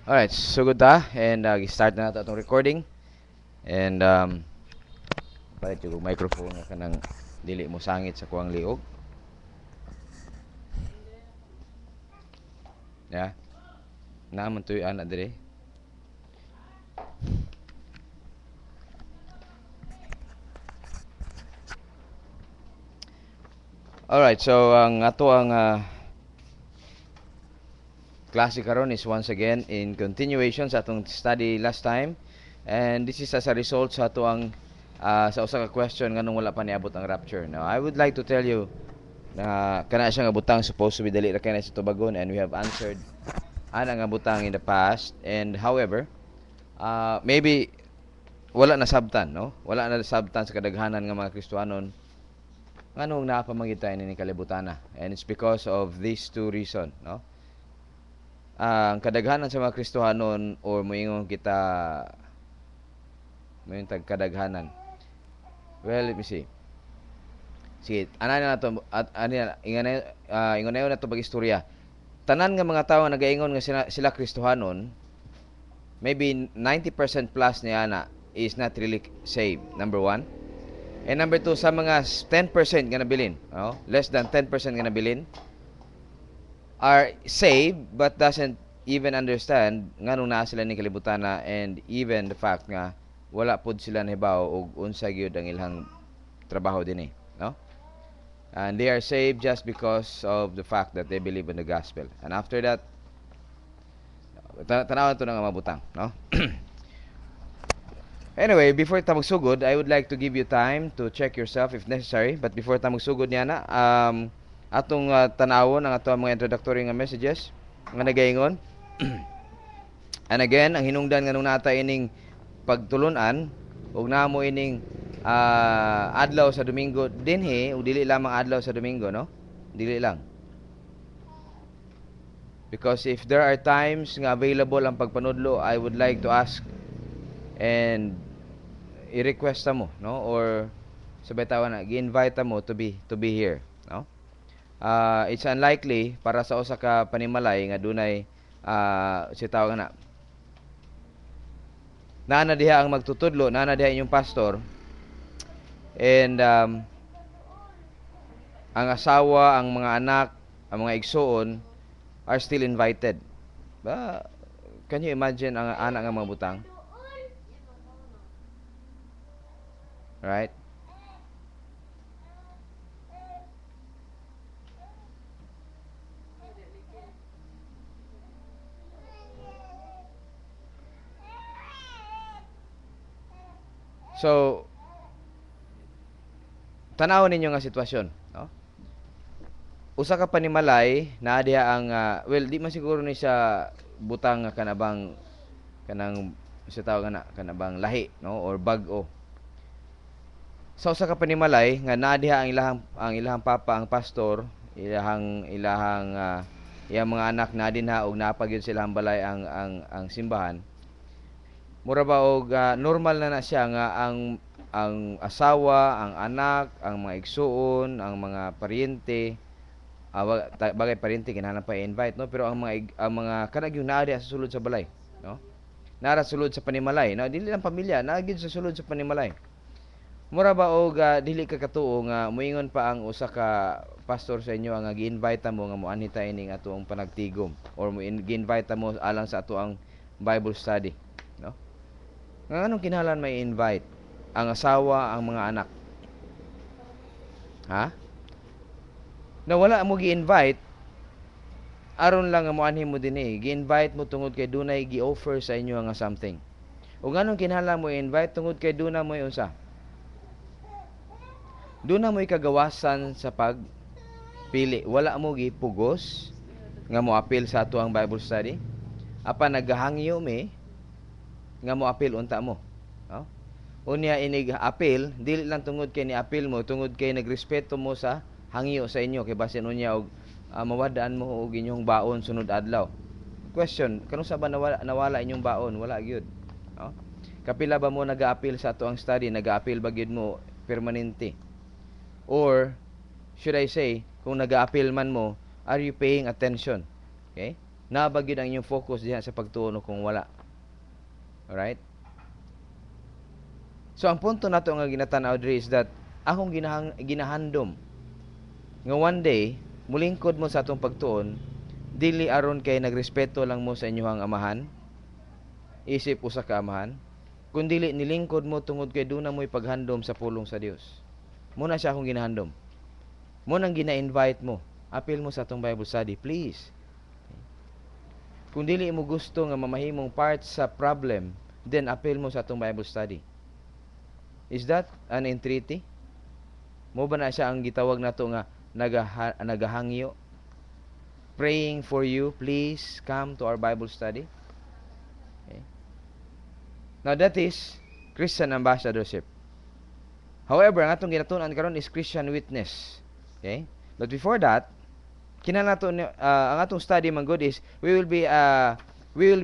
Alright, so good ta. And start na nato itong recording. And palit yung microphone nga kanang dili mo sangit sa kuwang liog. Yeah. Naaman to yung anak dire. Alright, so ang ato ang klase karon is once again in continuation sa atong study last time. And this is as a result sa ato ang sa usa ka question nganong wala pa niabot ang rapture. Now, I would like to tell you na kana siya nga butang supposed to be dali ra kay na sa tubagon, and we have answered ana nga butang in the past. And however, maybe wala na sabtan, no? Wala na sabtan sa kadaghanan nga mga Kristiyanon nganong napamangitay ni kalibutana. And it's because of these two reason, no? Ang kadaghanan sa mga Kristiyanon, or moingon kita moingon tag kadaghanan. Well, let me see. Sige, ana na to at ingon na to pag-istorya. Tanan nga mga tawo nagaingon nga sila Kristohanon, maybe 90% plus niya na is not really saved, number one. And number two, sa mga 10% nga nabilin, less than 10% nga nabilin, are saved but doesn't even understand nganong naa sila ni kalibutana, and even the fact nga wala pud sila nahibaw og unsa gyud ang ilang trabaho dinhi, no? And they are saved just because of the fact that they believe in the gospel. And after that, tanawan to nga mabutang, no? Anyway, before ta magsugod, I would like to give you time to check yourself if necessary. But before ta magsugod niya na, atong tanawon ang ato mga introductory nga messages nga nagaingon. And again, ang hinungdan nga nung nata ining pagtulunan, ug namo ining adlaw sa Domingo dinhi, ug dili lamang adlaw sa Domingo, no? Dili lang. Because if there are times nga available ang pagpanudlo, I would like to ask and i-request mo, no? Or sabay tawa na gi-invite mo to be here, no? It's unlikely para sa usa ka panimalay nga dunay si tawag na naana diha ang magtutudlo, naana diha inyong pastor, and ang asawa, ang mga anak, ang mga igsoon are still invited. Can you imagine ang anak nga mga butang? Right? So, tanawon ninyo nga sitwasyon, no? Usa ka panimalay naa diha ang well, di man siguro ni sa butang nga kanabang kanang sa tawag na kanabang lahi, no, or bag-o. Sa usa ka panimalay nga naa diha ang ilahang papa, ang pastor, ilahang iyang mga anak na dinha og napagyud silang balay ang simbahan. Mura ba og normal na siya nga ang asawa, ang anak, ang mga igsuon, ang mga paryente, bagay paryente kinahanglan pa i-invite, no? Pero ang mga kanag yung naa diha sa sulod sa balay, no? Nara sulod sa panimalay, no? Dili lang pamilya, naa gyud sa sulod sa panimalay. Mura ba og dili ka katuo nga moingon pa ang usa ka pastor sa inyo nga gi-invite mo nga moanhi ta ining atoong panagtigom, or gi-invite mo alang sa ato ang Bible study, no? Nga anong kinahanglan may invite ang asawa, ang mga anak? Ha? Na wala mo gi-invite aron lang nga moanhi mo dinhi. Gi-invite mo tungod kay dunay gi-offer sa inyo nga something. Ug anong kinahanglan mo i-invite tungod kay duna mo unsa? Duna mo kagawasan sa pagpili. Wala mo gipugos nga mo apil sa ato ang Bible study. Apan naghahangyo mi nga mo apil unta mo, no? Unya inig apil dili lang tungod kay ni apil mo, tungod kay nagrespeto mo sa hangyo sa inyo, kay basin unya og mawadaan mo og inyong baon sunod adlaw. Question, kanus ba nawala inyong baon? Wala gyud, no? Kapila ba mo nag-aapil sa ato ang study? Nag-aapil ba gyud mo permanente? Or should I say, kung nag-aapil man mo, are you paying attention? Okay? Nabagyo ang inyong focus diha sa pagtuon kung wala. Alright? So ang punto nato nga ginatanaw diri is that akong ginahandom nga one day mulingkod mo sa atong pagtuon, dili aron kay nagrespeto lang mo sa inyong amahan, isip usa ka amahan, kundili nilingkod mo tungod kay duna mo'y paghandom sa pulong sa Dios. Muna siya akong ginahandom. Muna ang gina-invite mo. Apil mo sa atong Bible study, please. Kung dili mo gusto nga mamahimong part sa problem, then apil mo sa atong Bible study. Is that an entreaty? Mo ba na siya ang gitawag nato nga nagahangyo? Praying for you, please come to our Bible study. Okay. Now that is Christian ambassadorship. However, ang atong ginatunan karon is Christian witness. Okay? But before that, ang atong study man good is we will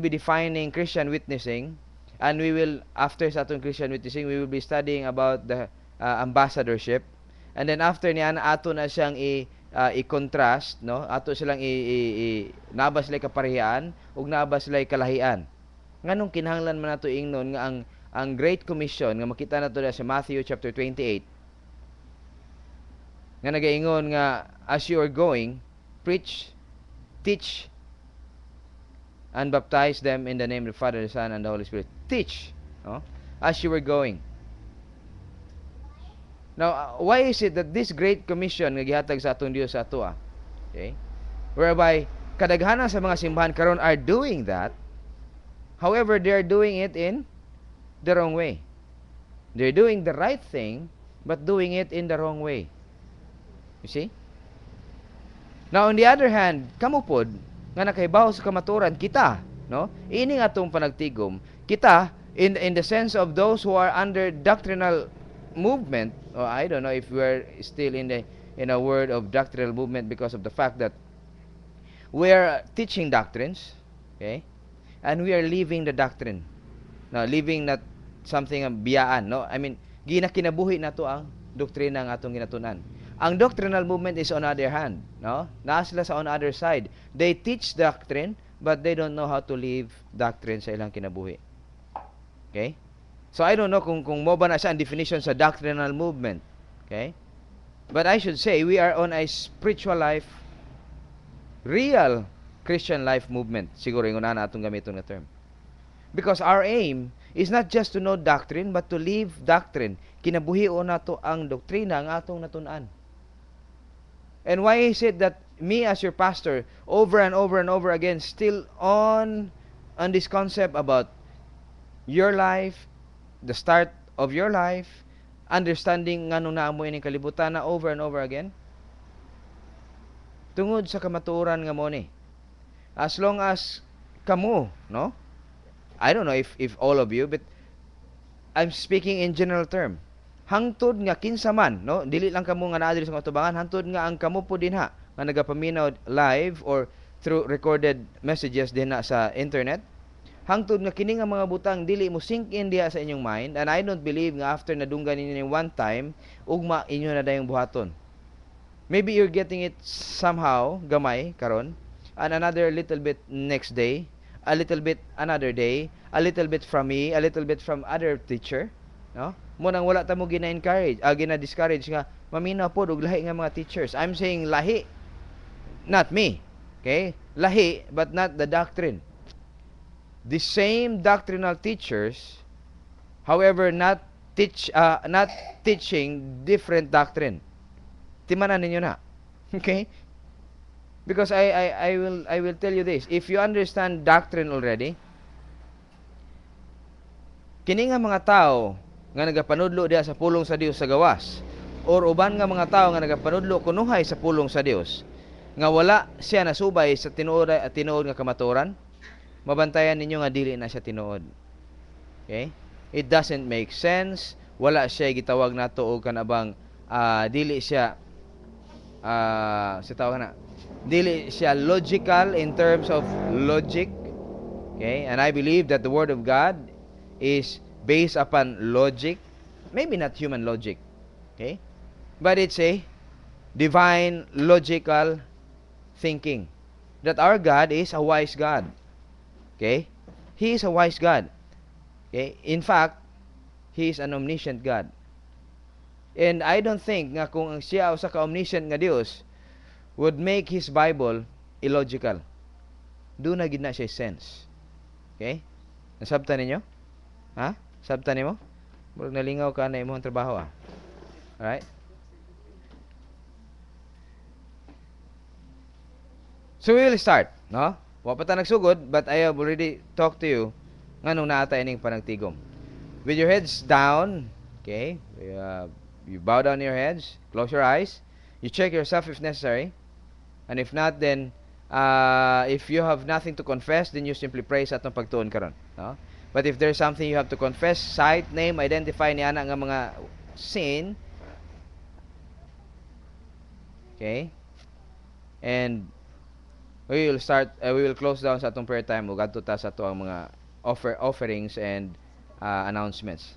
be defining Christian witnessing, and we will, after sa atong Christian witnessing, we will be studying about the ambassadorship, and then after niyan ato na siyang i-contrast, no? Ato silang nabas lay kaparehaan ug nabas lay kalahian. Nganong kinahanglan man nato ingnon nga ang Great Commission nga makita nato sa Matthew chapter 28 nga nagaingon nga as you are going, preach, teach, and baptize them in the name of the Father, the Son, and the Holy Spirit. Teach, no? As you were going. Now, why is it that this Great Commission nga gihatag sa atong Dios sa atoa, okay? Whereby kadaghanan sa mga simbahan karon are doing that. However, they are doing it in the wrong way. They're doing the right thing, but doing it in the wrong way. You see? Now, on the other hand, kamo pod nga nakahibaw sa kamaturan kita, no? Ini nga atong panagtigom, kita in the sense of those who are under doctrinal movement, or I don't know if we're still in a word of doctrinal movement because of the fact that we are teaching doctrines, okay? And we are living the doctrine. Now, living not something biyaan, no? I mean, ginakinabuhi na to ang doktrina ng atong ginatunan. Ang doctrinal movement is on other hand, no? Naa sila sa on other side. They teach doctrine, but they don't know how to live doctrine sa ilang kinabuhi. Okay? So, I don't know kung mo ba na siya ang definition sa doctrinal movement. Okay? But I should say, we are on a spiritual life, real Christian life movement. Siguro yung una na atong gamiton nga term. Because our aim is not just to know doctrine, but to live doctrine. Kinabuhion nato ang doktrina ang atong natunan. And why is it that me as your pastor, over and over and over again, still on this concept about your life, the start of your life, understanding nga nung naamoy ng kalibutan na over and over again? Tungod sa kamatuoran nga mo ni. As long as kamo, no? I don't know if all of you, but I'm speaking in general term. Hangtod nga kinsa man, no? Dili lang kamo nga naa diri sa katubangan, hangtod nga ang kamo po dinha nga nagapaminaw live or through recorded messages dinha sa internet. Hangtod nga kini nga mga butang dili mo sink in diha sa inyong mind, and I don't believe nga after nadunggan ninyo one time ugma inyo na dayong buhaton. Maybe you're getting it somehow gamay karon, and another little bit next day, a little bit another day, a little bit from me, a little bit from other teacher, no? Mo nang wala ta mo gina-encourage, gina-discourage nga maminaw pod og lahi nga mga teachers. I'm saying lahi, not me. Okay? Lahi, but not the doctrine. The same doctrinal teachers, however, not teaching different doctrine. Timanan ninyo na. Okay? Because I will tell you this. If you understand doctrine already, kini nga mga tao nga nagapanudlo diha sa pulong sa Dios sa gawas, or uban nga mga tao nga nagapanudlo kunuhay sa pulong sa Dios, nga wala siya nasubay sa tinuod nga kamatuoran, mabantayan ninyo nga dili na siya tinuod. Okay? It doesn't make sense. Wala siya gitawag nato og kanabang dili siya sa tawag na dili siya logical in terms of logic. Okay? And I believe that the Word of God is based upon logic, maybe not human logic. Okay? But it's a divine logical thinking. that our God is a wise God. Okay? He is a wise God. Okay? In fact, He is an omniscient God. And I don't think nga kung siya usa ka omniscient nga Dios would make His Bible illogical. Do na gid na siya sense. Okay? Nasabtan ninyo? Ha? Sabtan nimo? Murag nalingaw ka na imong trabaho ah. Alright? So we will start, no? Wa pa ta nagsugod, but I have already talked to you nganong naata ining panagtigom. With your heads down, okay? You bow down your heads, close your eyes, you check yourself if necessary, and if not, then if you have nothing to confess, then you simply pray sa atong pagtuon karon, no? But if there's something you have to confess, cite, name, identify ni ana nga mga sin, okay? And we will close down sa atong prayer time ug adto ta sa ato ang mga offerings and announcements.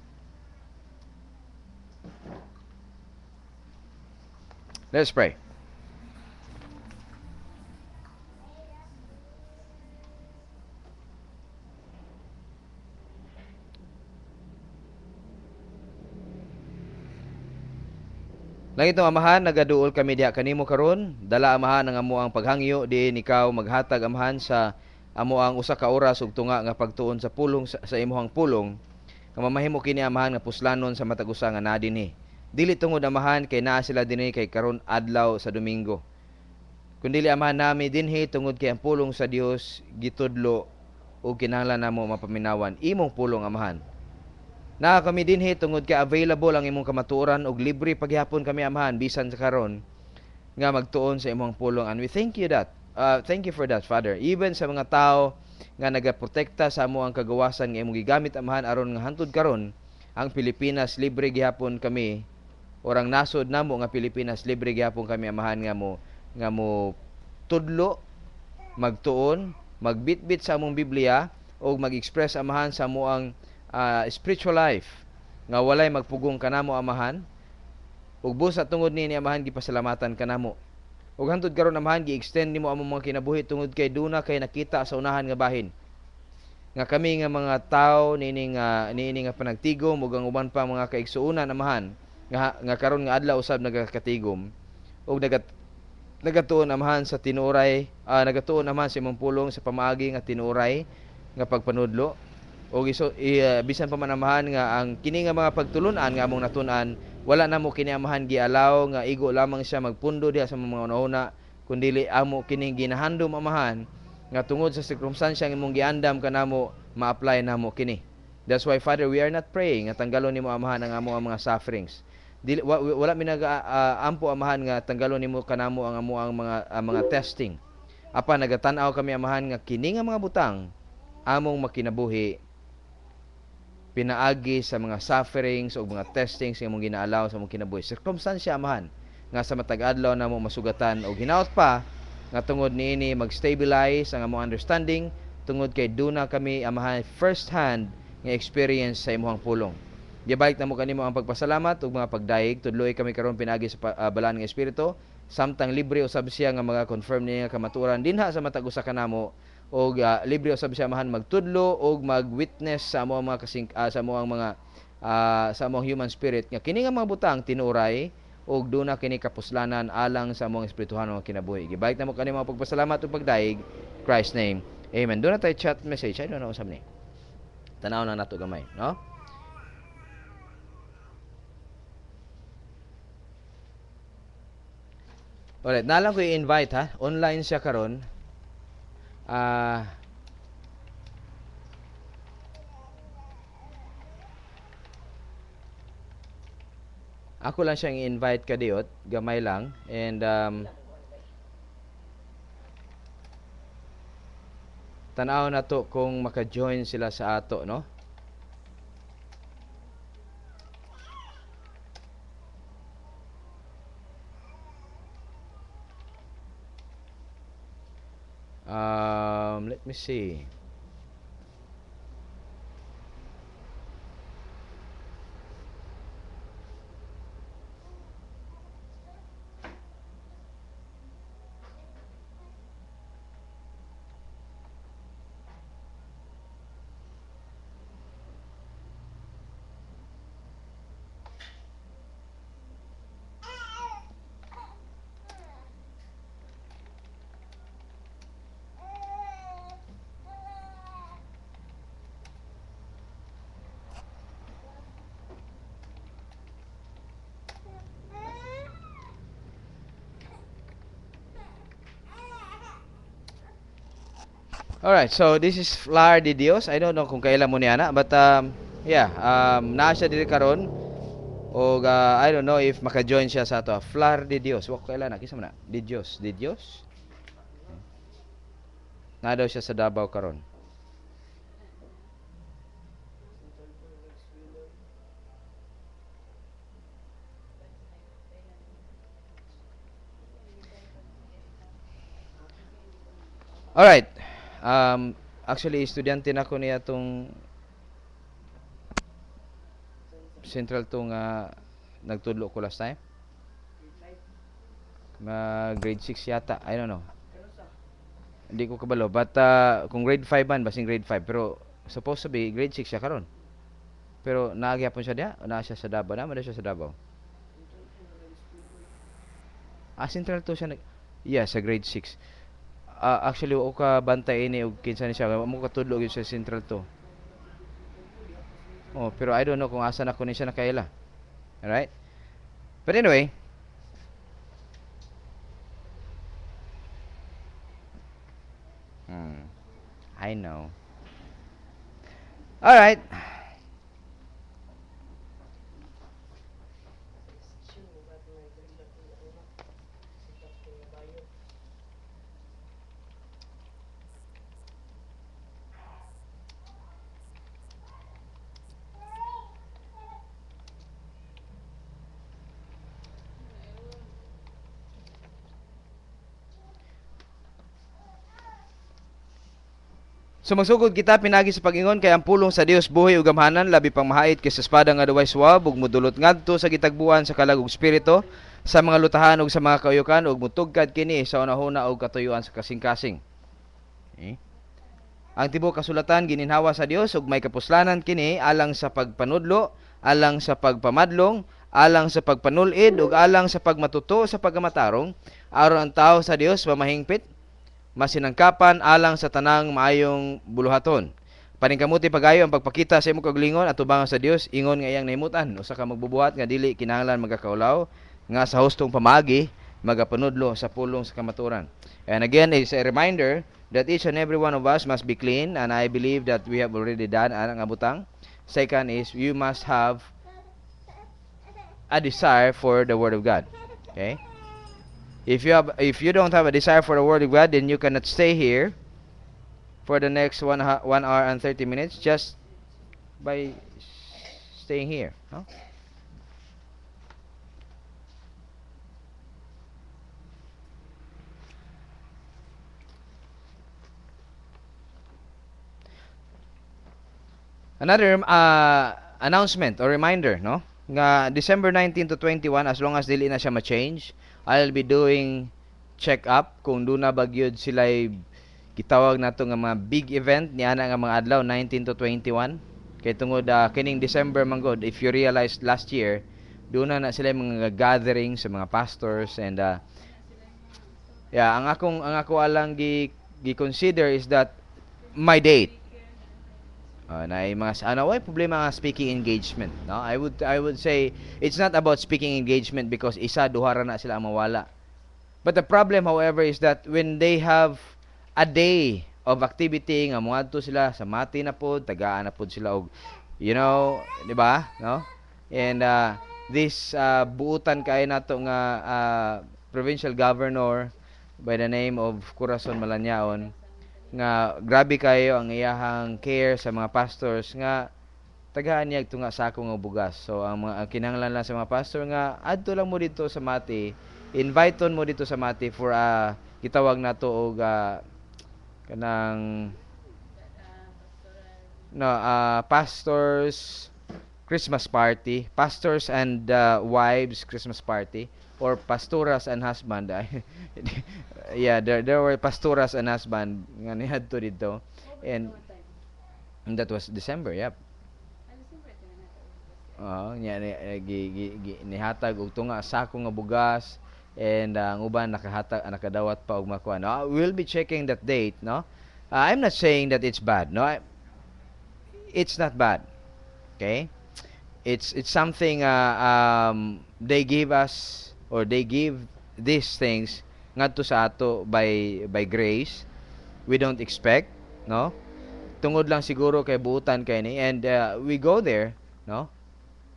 Let's pray. Langitong Amahan, nagaduol kami diha kanimo karon. Dala Amahan ang amo ang paghangyo diin ikaw maghatag Amahan sa amo ang usa ka oras ug tunga nga pagtuon sa pulong sa imong pulong. Nga mamahimo kini Amahan nga puslanon sa matag usa nga naa dinhi. Dili tungod Amahan kay naa sila dinhi kay karon adlaw sa Domingo. Kundili Amahan nami dinhi tungod kay ang pulong sa Dios gitudlo ug kinahanglan namo mapaminawan imong pulong Amahan. Na kami dinhi tungod kay available ang imong kamatuoran ug libre paghihapon kami Amahan bisan sa karon nga magtuon sa imong pulong, and we thank you for that Father, even sa mga tao nga nagaprotekta sa amo ang kagawasan nga imong gigamit Amahan aron nga hantud karon ang Pilipinas libre gihapon kami, orang nasod namo nga Pilipinas libre gihapon kami Amahan nga mo tudlo, magtuon, magbitbit sa among Biblia o mag-express Amahan sa amo ang spiritual life nga walay magpugong kanamo Amahan, ug busa tungod ni Amahan gipasalamatan kanamo, ug hantud karon Amahan gi-extend nimo among mga kinabuhi tungod kay duna kay nakita sa unahan nga bahin nga kami nga mga tao niini nga panagtigom ug ang uban pa mga kaigsuonan Amahan nga karon nga adlaw usab nagakatigom ug nagatuon Amahan sa tinuray, nagatuon Amahan sa imong pulong sa pamaagi nga tinuray nga pagpanudlo. O bisan pa man Amahan nga ang kini nga mga pagtulunan nga among natun-an wala namo kini Amahan gialaw nga igo lamang siya magpundo diha sa mga una-una, kundili amo kini ginahandom Amahan nga tungod sa sirkumstansya nga imong giandam kanamo ma-apply namo kini. That's why Father, we are not praying nga tanggalon nimo Amahan ang amo ang mga sufferings. Wala mi ampo Amahan nga tanggalon nimo kanamo ang amo ang mga testing. Apan nagatan-aw kami Amahan nga kini nga mga butang among makinabuhi pinaagi sa mga sufferings o mga testings nga imong ginaalaw sa imong kinabuhi. Circumstansya Amahan nga sa matag adlaw namo masugatan o hinaot pa nga tungod niini mag-stabilize ang among understanding tungod kay duna kami Amahan first hand nga experience sa imong pulong. Gibalik namo kanimo ang pagpasalamat ug mga pagdayeg tudloy kami karon pinaagi sa balaan nga espiritu samtang libre usab siya nga mga confirm niya kamatuoran dinha sa matag usa kanamo og libre usab siya Amahan magtudlo og mag-witness sa among mga sa among mga sa among human spirit nga kini nga mga butang tinuray og duna kini kapuslanan alang sa among espirituhan nga kinabuhi. Gibalik namo kanimo ang pagpasalamat ug pagdaig Christ name. Amen. Doon na tayo chat message. Ay, doon na usab ni. Tanaw na nato gamay, no? Alright, nalang ko i-invite ha. Online siya karon. Ako lang siyang i-invite kadiot, gamay lang, and tanaw na to kung maka-join sila sa ato, no? Let me see. Alright, so this is Flar de Dios. I don't know kung kailan mo niya na, but yeah, naa siya diri karon o I don't know if maka-join siya sa ato. Flar de Dios. Wa ko kailan na kisa man na. De Dios, de Dios. Na daw siya sa Davao karon. Alright. Actually, estudyante na ko niya tong Central to nga nagtudlo ko last time. Grade 6 yata. I don't know. Hindi ko kabalo. But kung grade 5 man, basing grade 5. Pero supposed to be grade 6 siya karon. Pero naagyapon siya diya. O naa siya sa Davao. Naman siya sa Davao. Central to siya. Yeah, sa grade 6. Actually, o ka bantay ini og kinsa ni siya. Mo katudlo gyud sa Central to. Oh, pero I don't know kung asa na ko ni siya nakaila. Alright? But anyway, I know. Alright. So magsugod kita pinagi sa pag-ingon kay ang pulong sa Dios buhi ug gamhanan labi pang mahait kaysa espada nga duway suwab ug mudulot ngadto sa gitagbuan sa kalag ug espiritu sa mga lutahan ug sa mga kauyukan ug mutugkad kini sa unahuna ug katuyuan sa kasing-kasing. Okay. Ang tibuok kasulatan gininhawa sa Dios ug may kapuslanan kini alang sa pagpanudlo, alang sa pagpamadlong, alang sa pagpanulid ug alang sa pagmatuto sa pagamatarong aron ang tawo sa Dios mamahingpit masinangkapan alang sa tanang maayong buluhaton. Paningkamuti pagayo ang pagpakita sa imong kaglingon at tubangan sa Dios ingon nga iyang nahimutan usa ka magbubuhat nga dili kinahanglan magakaulaw nga sa hustong pamagi magapanudlo sa pulong sa kamaturan. And again, it's a reminder that each and every one of us must be clean, and I believe that we have already done ang abutang. Second is you must have a desire for the Word of God. Okay? If you don't have a desire for the Word of God, then you cannot stay here for the next 1 hour and 30 minutes just by staying here. Huh? Another announcement or reminder, no? Nga December 19 to 21, as long as dili na siya ma-change, I'll be doing check-up kung doon na bagyod sila gitawag nato nga mga big event niya na nga mga adlaw 19 to 21. Kay tungod kining December man god, if you realized last year, doon na sila mga gathering sa mga pastors and yeah, ang ako alang gi-consider is that my date na mga why problema nga speaking engagement, no? I would say it's not about speaking engagement because isa duha ra na sila ang mawala. But the problem however is that when they have a day of activity nga moadto sila sa mati na pod, tagaan na pod sila og you know, di ba? No? And this buutan kay nato nga provincial governor by the name of Corazon Malanyaon nga grabe kayo ang iyahang care sa mga pastors nga tagaan niya tunga sa ako nga bugas. So ang mga kinahanglan lang sa mga pastor nga adto lang mo dito sa Mati, inviteon mo dito sa Mati for gitawag nato og kanang no pastors Christmas party, pastors and wives Christmas party, or pastoras and husband. Yeah, there were pastoras and husband nga nihadto dito, and that was December. Yep. Nya nihatag og tunga sako nga bugas, and ang uban nakadawat pa og makuha. No, we'll be checking that date, no. I'm not saying that it's bad. No, it's not bad. Okay? It's something they give us, or they give these things ngadto sa ato by grace. We don't expect, no? Tungod lang siguro kay buutan kay ni, and we go there, no?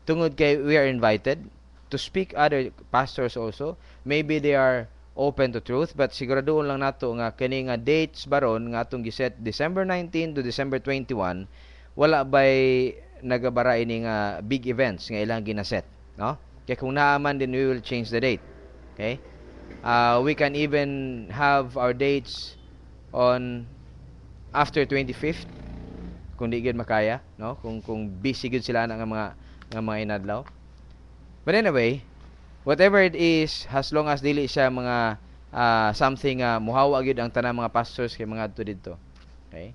Tungod kay we are invited to speak other pastors also. Maybe they are open to truth, but siguraduhon lang nato nga kini nga dates baron nga atong giset December 19 to December 21, wala bay nagabara ini nga big events nga ilang ginaset, no? Kaya kung naaman din, we will change the date. Okay? We can even have our dates on after 25th kung di gid makaya, no? Kung busy gid sila nga mga inadlaw. But anyway, whatever it is, as long as dili siya mga something muhawa gid ang tanang mga pastors kay mga adto didto. Okay?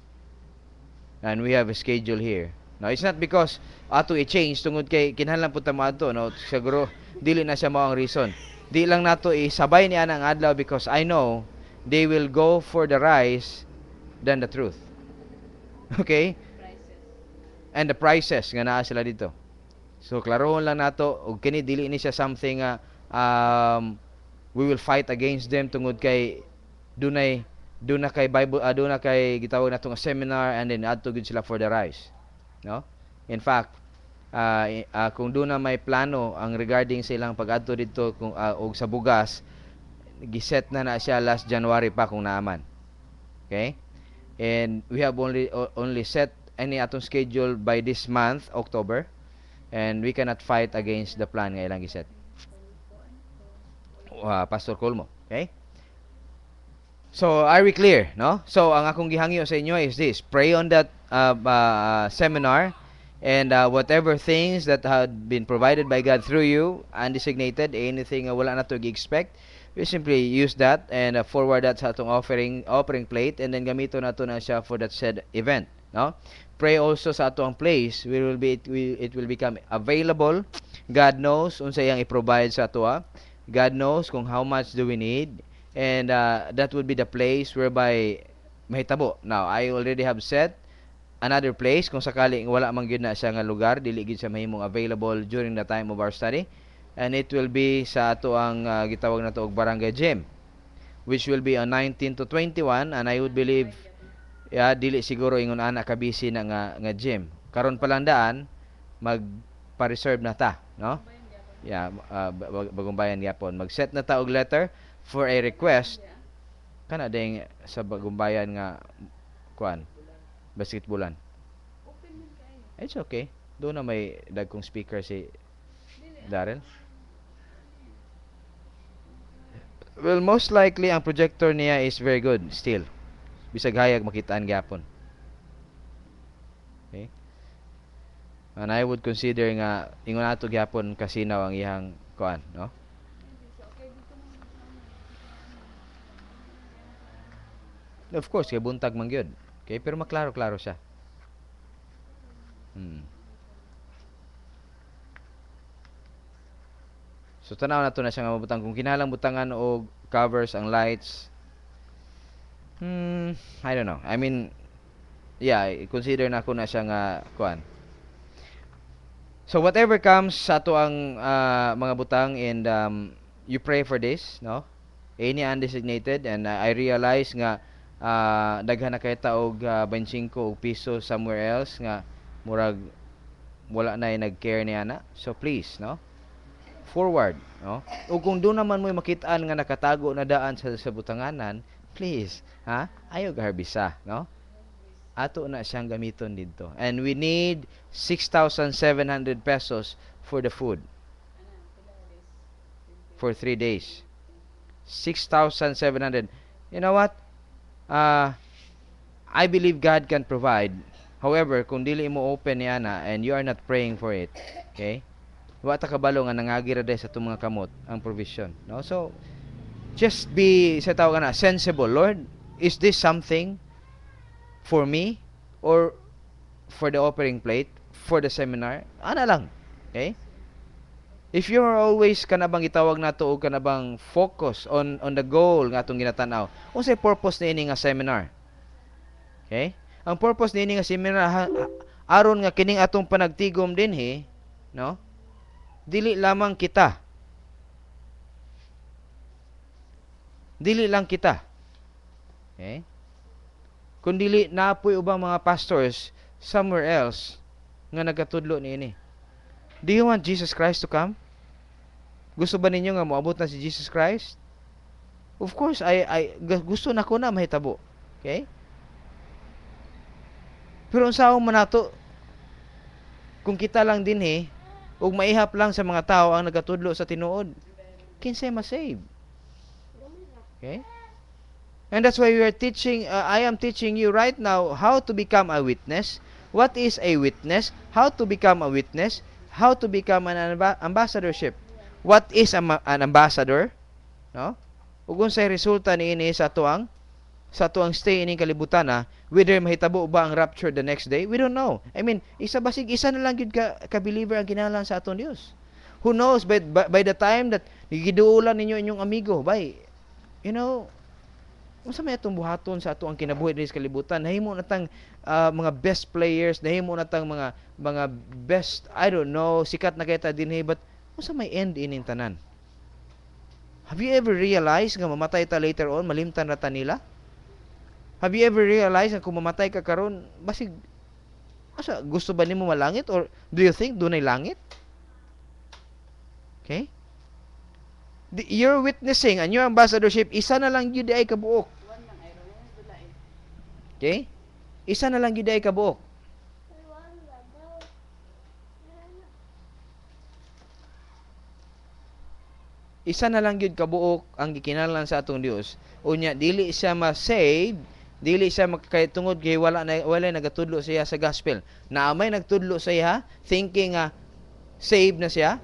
And we have a schedule here. Now, it's not because ato i-change tungod kay kinahanglan pud ta mo adto, no? Siguro dili na siya mao ang reason. Di lang nato isabay niya ang adlaw because I know they will go for the rise than the truth. Okay? And the prices nga naa sila dito. So klarohon lang nato og kini dili ni siya something we will fight against them tungod kay dunay duna kay Bible duna kay gitawag nato nga seminar and then adto gid sila for the rise, no? In fact, kung duna may plano ang regarding sa ilang pag-adto dito kung og sa bugas, giset na siya last January pa kung naaman. Okay? And we have only set any atong schedule by this month, October, and we cannot fight against the plan nga ilang giset. Pastor Colmo, okay? So, are we clear, no? So, ang akong gihangyo sa inyo is this: pray on that seminar, and whatever things that had been provided by God through you, undesignated, anything wala na to gi-expect, we simply use that and forward that sa atong offering plate, and then gamito na to na siya for that said event, no? Pray also sa atong place. It will become available. God knows unsa iyang i-provide sa ato. God knows kung how much do we need, and that would be the place whereby mahitabo. Now, I already have set another place kung sakali wala man gyud na siya nga lugar, dili gyud siya mahimong available during the time of our study, and it will be sa ato ang gitawag nato og barangay gym, which will be on 19 to 21, and I would believe dili siguro ingon ana ka busy na nga gym. Karon pa lang daan magpa-reserve na ta, no? Bagong bayan gyapon. Mag-set na ta og letter for a request kana ding sa bagong bayan nga kuan basketballan. It's okay. Doon na may dagkong speaker si Darren. Well, most likely ang projector niya is very good still. Bisag hayag makitaan gyapon. Okay? And I would consider nga ingon ato gyapon kasinaw ang iyang kuan, no? Of course, kay buntag man gyud. Okay, pero maklaro-klaro siya. So tanaw na to na siya nga mabutang kung kinahanglan butangan og covers ang lights. I don't know. I mean, consider na ko na siya nga kuan. So whatever comes sa ato ang mga butang, and you pray for this, no? Any undesignated, and I realize nga daghan na kay ta og 25 og piso somewhere else nga murag wala na nag-care niya na. So please, no? Forward, no? Ug kung doon naman mo makit-an nga nakatago na daan sa butanganan, please, ayaw garbisa, no? Ato na siyang gamiton dito. And we need 6,700 pesos for the food. For 3 days. 6,700. You know what? I believe God can provide. However, kung dili mo open niya na and you are not praying for it, okay? Wa ta kabalo nga nangagira day sa itong mga kamot ang provision, no? So, just be sa tawag na sensible. Lord, is this something for me or for the offering plate, for the seminar? Ana lang, okay? If you are always kanabang itawag nato og kanabang focus on the goal nga atong ginatanaw, unsay purpose niini nga seminar? Okay? Ang purpose niini nga seminar aron nga kining atong panagtigom dinhi, no? Dili lamang kita. Dili lang kita. Okay? Kung dili naapoy ubang mga pastors somewhere else nga nagatudlo niini. Do you want Jesus Christ to come? Gusto ba ninyo nga moabot na si Jesus Christ? Of course, gusto na ko na mahitabo. Okay? Pero unsaon man nato kung kita lang dinhi ug maihap lang sa mga tao ang nagatudlo sa tinuod, kinsay ma-save? Okay? And that's why we are teaching, I am teaching you right now how to become a witness. What is a witness? How to become a witness? How to become an ambassadorship? What is an ambassador? No? Ug unsay resulta niini sa tuang stay ining kalibutan whether mahitabo ba ang rapture the next day, we don't know. I mean, isa na lang gyud ka believer ang kinahanglan sa aton Dios. Who knows by the time that gigiduulan ninyo inyong amigo, you know, unsa may atong buhaton sa ato ang kinabuhi dinhi sa kalibutan? Nahimo natang mga best players, nahimo natang mga best, I don't know, sikat na kita dinhi, but unsa may end ining tanan? Have you ever realized nga mamatay ta later on, malimtan ra ta nila? Have you ever realized na kung mamatay ka karon, basig asa gusto ba nimo malangit, or do you think dunay langit? Okay? Your witnessing and your ambassadorship, isa na lang gyud ay kabuok. Okay? Isa na lang gyud ay kabuok. Isa na lang gyud kabuok ang gikinahanglan sa atong Dios. Unya dili siya ma-save, dili siya makatungod kay wala nagatudlo siya sa gospel. Naamay nagtudlo siya thinking saved na siya,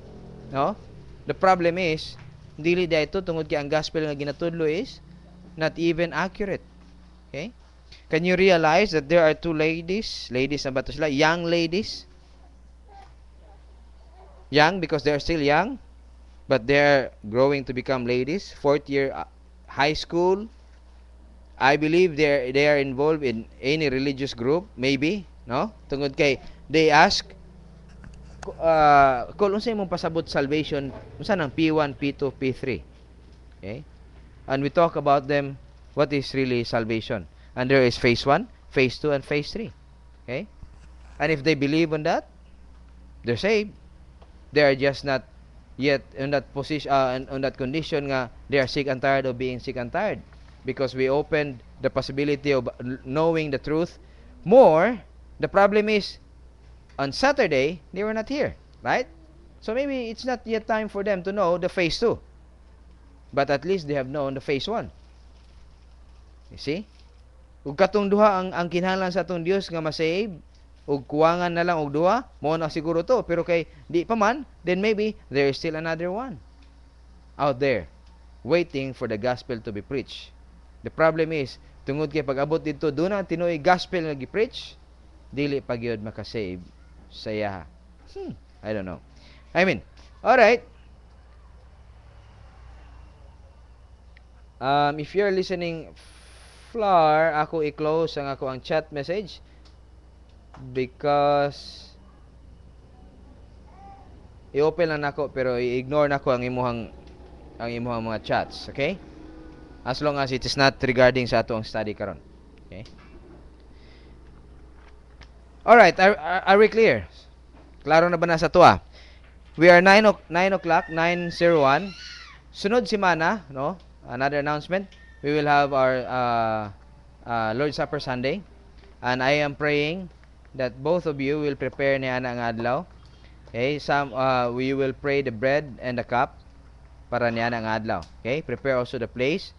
no? The problem is dili dayto tungod kay ang gospel nga ginatudlo is not even accurate. Okay? Can you realize that there are two ladies na ba to sila? Young ladies. Young because they are still young, but they are growing to become ladies. 4th year high school. I believe they are involved in any religious group, maybe, no? Tungod kay they ask kung unsay imong pasabot salvation, unsa nang P1, P2, P3. Okay? And we talk about them, what is really salvation. And there is phase 1, phase 2, and phase 3. Okay? And if they believe on that, they're saved. They are just not yet in that position, on that condition nga they are sick and tired of being sick and tired. Because we opened the possibility of knowing the truth more. The problem is, on Saturday, they were not here, right? So maybe it's not yet time for them to know the phase 2. But at least they have known the phase 1. You see? Ug katong duha ang kinahanglan sa atong Dios nga ma-save, ug kuwangan na lang og duha, mo na siguro to. Pero kay di pa man, then maybe there is still another one out there waiting for the gospel to be preached. The problem is, tungod kay pag-abot dito, doon ang tinuoy gospel nga gi-preach, dili pa gyud maka-save sa iya. I don't know. I mean, all right. If you're listening, Flour, ako i-close ang ako ang chat message because i-open lang nako pero i-ignore nako ang imuhang mga chats, okay? As long as it is not regarding sa ato ang study karon. Okay? Alright, are we clear? Klaro na ba na sa tuwa? We are 9 o'clock, 9:01. Sunod semana, no? Another announcement. We will have our Lord's Supper Sunday. And I am praying that both of you will prepare niya ang adlaw. Okay? We will pray the bread and the cup para niya ang adlaw. Okay? Prepare also the place.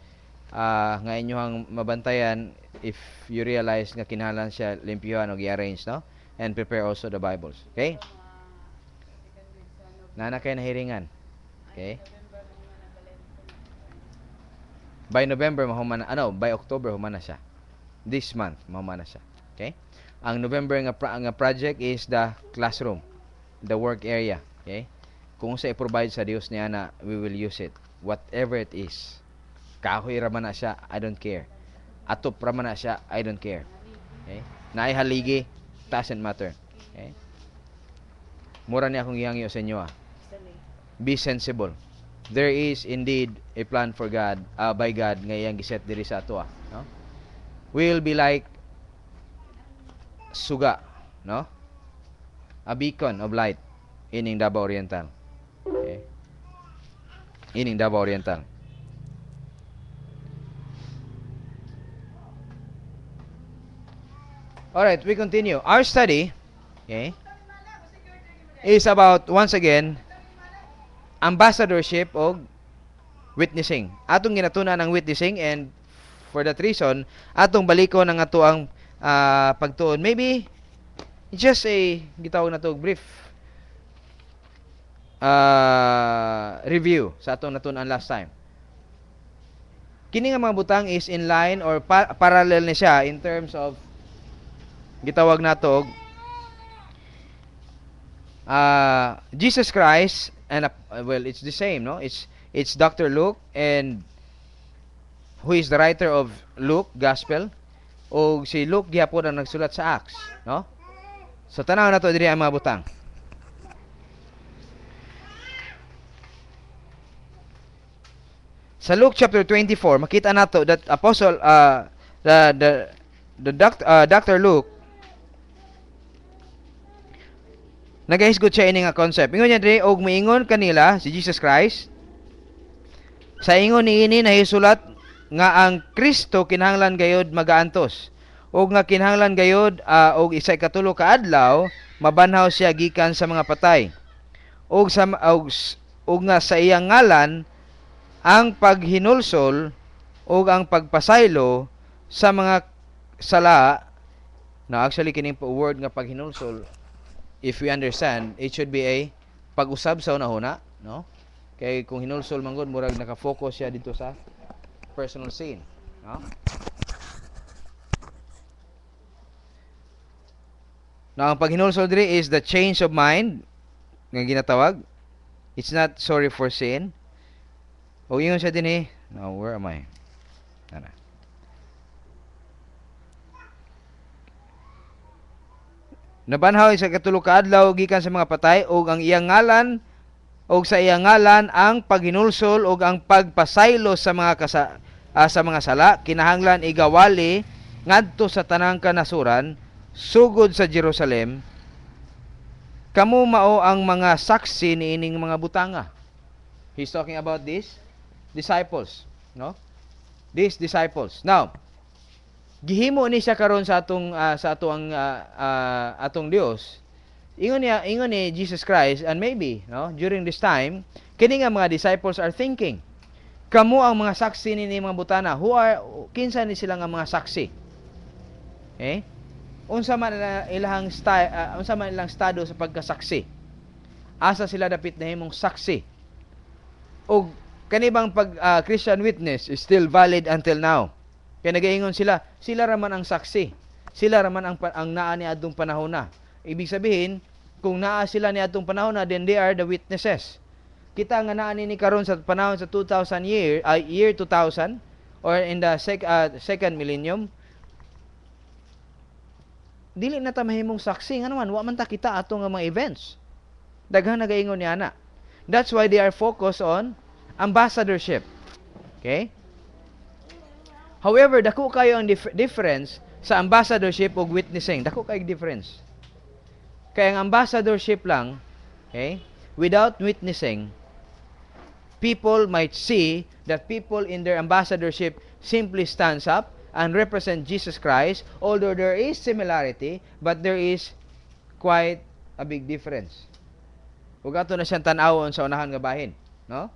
Nga inyong mabantayan if you realize nga kinahanglan siya limpyuhan o i-arrange, no? And prepare also the Bibles. Okay? Nana kayo nahiringan. Okay? By November by October humana siya. This month humana siya. Okay? Ang November nga project is the classroom, the work area. Okay? Kung sa i-provide sa Dios niya na we will use it, whatever it is. Kahoy raman na siya, I don't care. Atop raman na siya, I don't care. Okay? Naay haligi, doesn't matter. Okay? Mura niya akong gihangyo sa inyo. Be sensible. There is indeed a plan for God, by God nga iyang giset diri sa ato. No? We will be like suga, no? A beacon of light ining Davao Oriental. Okay. Ining Davao Oriental. Alright, we continue. Our study, okay, is about, once again, ambassadorship o witnessing. Atong ginatuna ng witnessing, and for that reason, atong baliko ng ato ang pagtuon. Maybe, just a, gitawag na to, brief review sa atong natunan last time. Kini nga mga butang is in line or parallel ni siya in terms of gitawag nato Jesus Christ, and well, it's the same, no? It's Dr. Luke, and who is the writer of Luke Gospel, o si Luke gihapon ang nagsulat sa Acts, no? So tanaw nato diri ang mga butang. Sa Luke chapter 24, makita nato that apostle Dr. Luke nagahisgot siya ini nga concept. Ingon niya diri og miingon kanila si Jesus Christ. Sa ingon niini nahisulat nga ang Kristo kinahanglan gayud magaantos. Og nga kinahanglan gayud og isay katulo ka adlaw mabanhaw siya gikan sa mga patay. Og nga sa iyang ngalan ang paghinulsol og ang pagpasaylo sa mga sala. Na actually kining word nga paghinulsol, if we understand, it should be a pag-usab sa una-una, no? Kay kung hinulsol man gud murag naka-focus siya dito sa personal sin, no? Now, ang paghinulsol diri is the change of mind nga ginatawag. It's not sorry for sin. O ingon siya dinhi, now where am I? Ana. Nabanhaw sa katulo ka adlaw gikan sa mga patay, ug ang iyang ngalan ug sa iyang ngalan ang paghinulsol ug ang pagpasaylo sa mga sala kinahanglan igawali ngadto sa tanang kanasuran sugod sa Jerusalem. Kamo mao ang mga saksi niining mga butanga. He's talking about these disciples, no? These disciples. Now, gihimo ni siya karon sa atong atong Dios. Ingon ni Jesus Christ, and maybe, no, during this time, kini nga mga disciples are thinking, kamo ang mga saksi ni mga butana. Kinsa ni sila nga mga saksi? Okay? Unsa man ilang estado sa pagkasaksi? Asa sila dapit nahimong saksi? Og kanibang Christian witness is still valid until now. Kaya nagaingon sila raman ang saksi. Sila raman ang naa ni adtong panahon na. Ibig sabihin, kung naa sila ni adtong panahon na, then they are the witnesses. Kita nga naa ni karon sa panahon sa 2000 year 2000 or in the second millennium, dili na ta mahimong saksi nga naman wa man ta kita atong mga events. Daghang nagaingon ni ana. That's why they are focused on ambassadorship. Okay? However, dako kayo ang difference sa ambassadorship ug witnessing. Dako kayo difference. Kaya ang ambassadorship lang, okay, without witnessing, people might see that people in their ambassadorship simply stands up and represent Jesus Christ, although there is similarity, but there is quite a big difference. Ug ato na siyang tan-awon sa unahan nga bahin, no?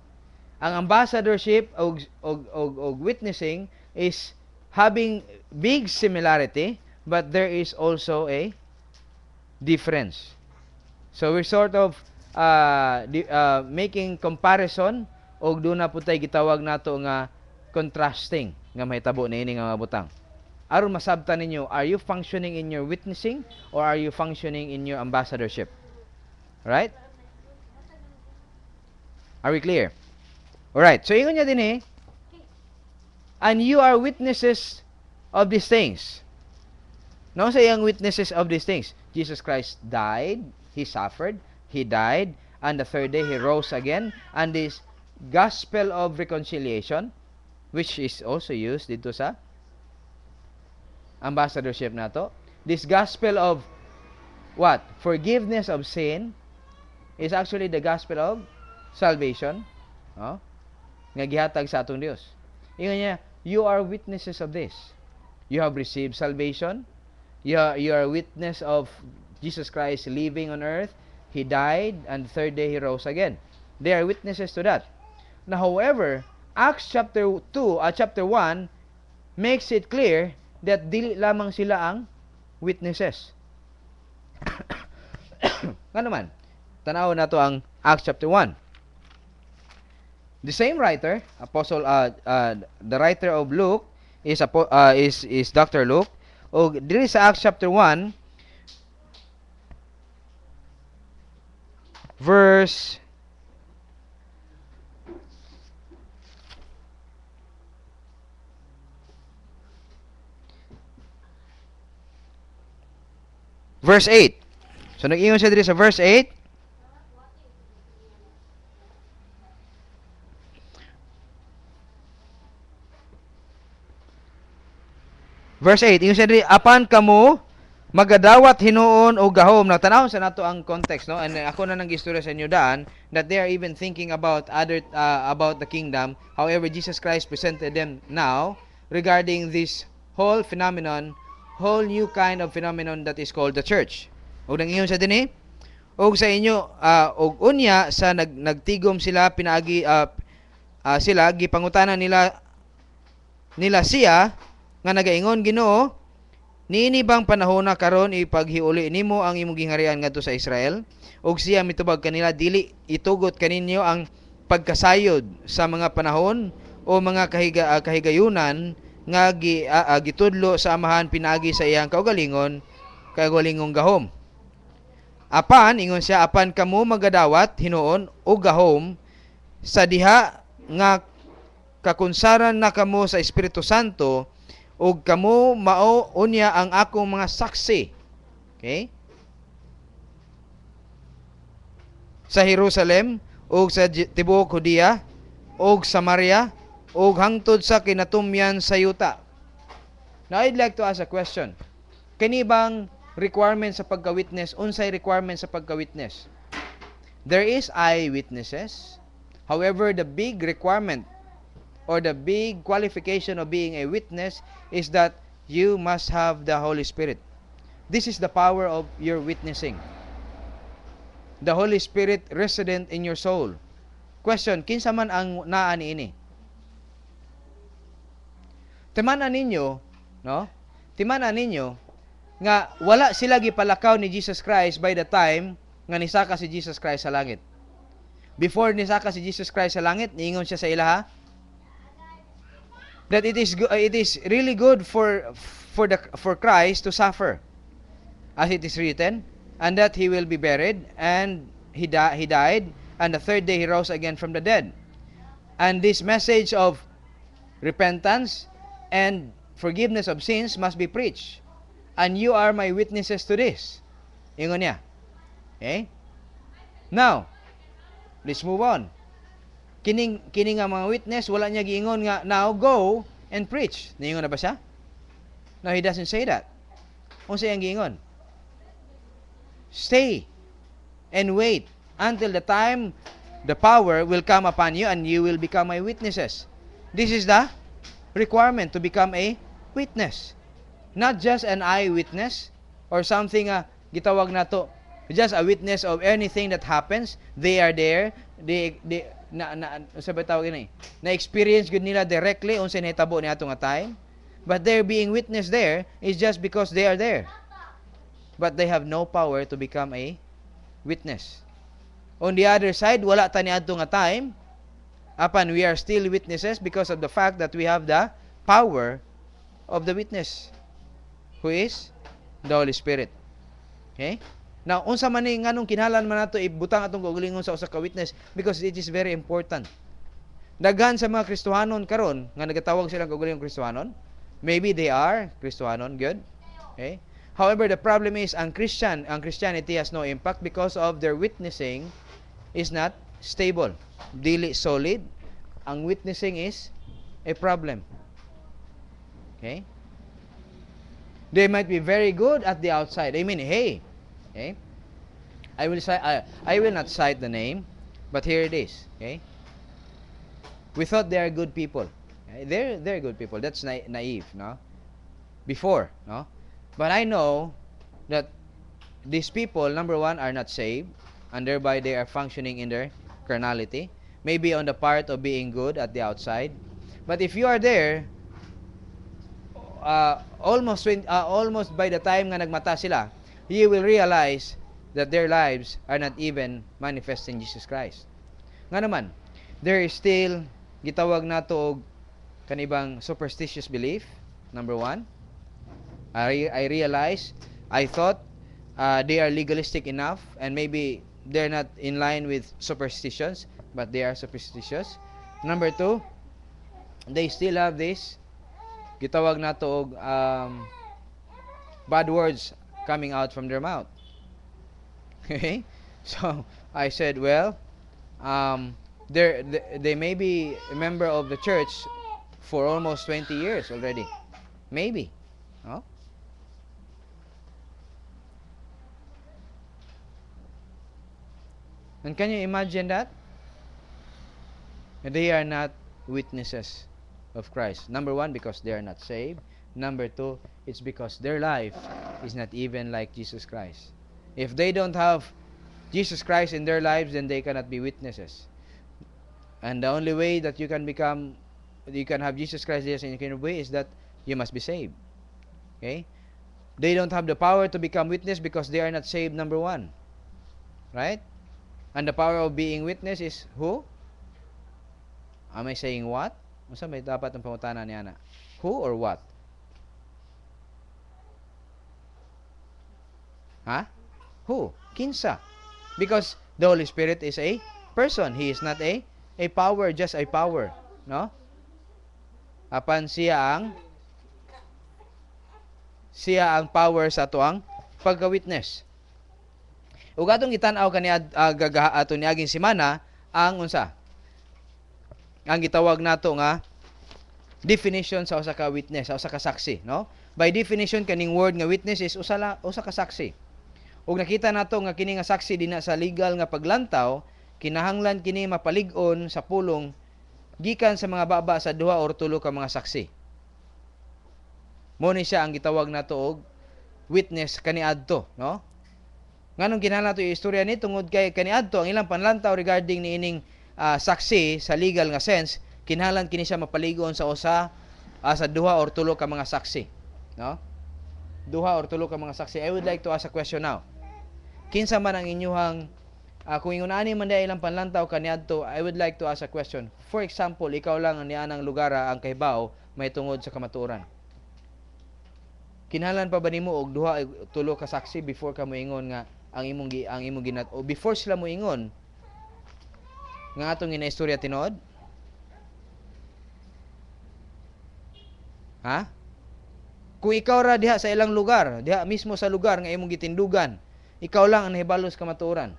Ang ambassadorship og witnessing is having big similarity, but there is also a difference. So we're sort of making comparison, og doon na po tayo gitawag nato nga contrasting nga mahitabo na ini nga mga butang. Aron masabtan ninyo, are you functioning in your witnessing or are you functioning in your ambassadorship? Right? Are we clear? Alright, so ingon niya din and you are witnesses of these things. No, sa iyang witnesses of these things. Jesus Christ died, He suffered, He died, and the third day He rose again. And this gospel of reconciliation, which is also used dito sa ambassadorship nato, This gospel of what? Forgiveness of sin is actually the gospel of salvation. Oh? Nga gihatag sa atong Dios. Ingon niya, you are witnesses of this. You have received salvation. You are witness of Jesus Christ living on earth. He died, and the third day He rose again. They are witnesses to that. Now, however, Acts chapter 1 makes it clear that dili lamang sila ang witnesses. Ano man? Tanaw na to ang Acts chapter 1. The same writer, the writer of Luke is Dr. Luke. O diri sa Acts chapter 1 verse 8. So nag-ingon siya diri sa verse 8. Verse 8, ingon siya diri, apan kamo magadawat hinuon o gahom. Now, tanawon sa nato ang context, no? And ako na nang istorya sa inyo daan that they are even thinking about about the kingdom. However, Jesus Christ presented them now regarding this whole phenomenon, whole new kind of phenomenon that is called the church. Og nangingon sa dinhi, og sa inyo og unya sa nagtigom sila pinaagi sila gipangutanan nila siya nga nagaingon, Ginoo, niini bang panahon na karon ipaghiuli nimo ang imong gingharian ngadto sa Israel? Og siya mitubag kanila, dili itugot kaninyo ang pagkasayod sa mga panahon o mga kahigayunan nga gitudlo sa amahan pinaagi sa iyang kaugalingong gahom. Apan ingon siya, apan kamo magadawat hinuon o gahom sa diha nga kakunsaran na kamo sa Espiritu Santo, ug kamo mao unya ang akong mga saksi. Okay? Sa Jerusalem, ug sa tibuok Judea, ug Samaria, ug hangtod sa kinatumyan sa yuta. Now, I'd like to ask a question. Kani bang requirement sa pagka-witness? Unsay requirement sa pagka-witness? There is eyewitnesses. However, the big requirement or the big qualification of being a witness is that you must have the Holy Spirit. This is the power of your witnessing. The Holy Spirit resident in your soul. Question, kinsa man ang naa niini? Timanan ninyo, no? Timanan ninyo nga wala sila gipalakaw ni Jesus Christ by the time nga nisaka si Jesus Christ sa langit. Before nisaka si Jesus Christ sa langit, niingon siya sa ilaha that it is really good for Christ to suffer, as it is written, and that He will be buried, and He died, and the third day He rose again from the dead. And this message of repentance and forgiveness of sins must be preached, and you are my witnesses to this. Ingon niya. Okay? Now, let's move on. Kining nga mga witness, wala niya giingon nga, now go and preach. Niingon na ba siya? No, he doesn't say that. Unsa yang giingon? Stay and wait until the time the power will come upon you and you will become my witnesses. This is the requirement to become a witness. Not just an eyewitness or something gitawag na to, just a witness of anything that happens. They are there. Na experience gud nila directly unsa nahitabo ni atong time, but their being witness there is just because they are there, but they have no power to become a witness. On the other side, wala ta ni atong time, apan we are still witnesses because of the fact that we have the power of the witness, who is the Holy Spirit. Okay? Now, unsa man ni nganong kinahanglan man nato ibutang atong kaugalingon sa usa ka witness, because it is very important. Daghan sa mga Kristohanon karon nga nagatawag silang kaugalingong Kristohanon, maybe they are Kristohanon, good. Okay? However, the problem is ang Christianity has no impact because of their witnessing is not stable, dili solid. Ang witnessing is a problem. Okay? They might be very good at the outside. I mean, hey, okay? I will not cite the name, but here it is. Okay, we thought they are good people. Okay? They're good people. That's naive, no? Before, no? But I know that these people, number one, are not saved, and thereby they are functioning in their carnality. Maybe on the part of being good at the outside. But if you are there, almost by the time nga nagmata sila, you will realize that their lives are not even manifesting Jesus Christ. Nga naman, there is still gitawag nato og kanibang superstitious belief. Number one, I realize, I thought they are legalistic enough, and maybe they're not in line with superstitions, but they are superstitious. Number two, they still have this gitawag nato og bad words coming out from their mouth. Okay, so I said, well, they may be a member of the church for almost 20 years already, maybe, no? And can you imagine that? They are not witnesses of Christ. Number one, because they are not saved. Number two, it's because their life is not even like Jesus Christ. If they don't have Jesus Christ in their lives, then they cannot be witnesses. And the only way that you can have Jesus Christ in your way is that you must be saved. Okay? They don't have the power to become witness because they are not saved, number one. Right? And the power of being witness is who? Am I saying what? Masa may dapat ang pangutana ni Ana? Who or what? Ha? Who? Kinsa. Because the Holy Spirit is a person. He is not a power, just a power. No? Apan siya ang power sa tuang pagka-witness. Ug atong gitan-aw kani ato niaging semana ang unsa? Ang gitawag nato nga definition sa usa ka witness, sa usa ka saksi, no? By definition kaning word nga witness is usa ka saksi. Ug nakita nato nga kini nga saksi dinha sa legal nga paglantaw, kinahanglan kini mapalig-on sa pulong gikan sa mga baba sa duha or tulo ka mga saksi. Mo ni siya ang gitawag nato og witness kaniadto, no? Nganong kinahanglan nato istorya ni tungod kay kaniadto ang ilang panlantaw regarding niining saksi sa legal nga sense, kinahanglan kini siya mapalig-on sa usa sa duha or tulo ka mga saksi, no? Duha or tulo ka mga saksi. I would like to ask a question now. Kinsa man ang inyuhang kung ingon ani man ilang panlantaw kaniadto, I would like to ask a question. For example, ikaw lang ang nianang lugar ang kahibaw may tungod sa kamatuoran. Kinahanglan pa ba nimo og duha o tulo ka saksi before ka moingon nga ang imong ginat o before sila moingon nga atong ginaistorya tinuod? Ha? Kung ikaw ra diha sa ilang lugar, diha mismo sa lugar nga imong gitindugan, ikaw lang ang nahibalo sa kamatuoran.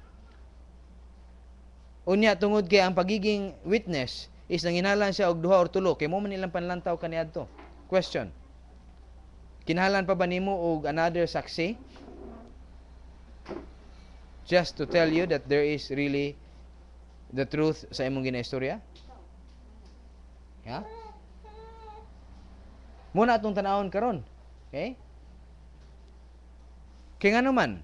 Unya tungod kay ang pagiging witness is nanginahanglan siya og duha or tulo kay mo man ilang panlantaw kaniadto. Question. Kinahanglan pa ba nimo og another saksi? Just to tell you that there is really the truth sa imong ginaistorya? Yeah? Muna atong tanawon karon. Okay? Kaya nga naman,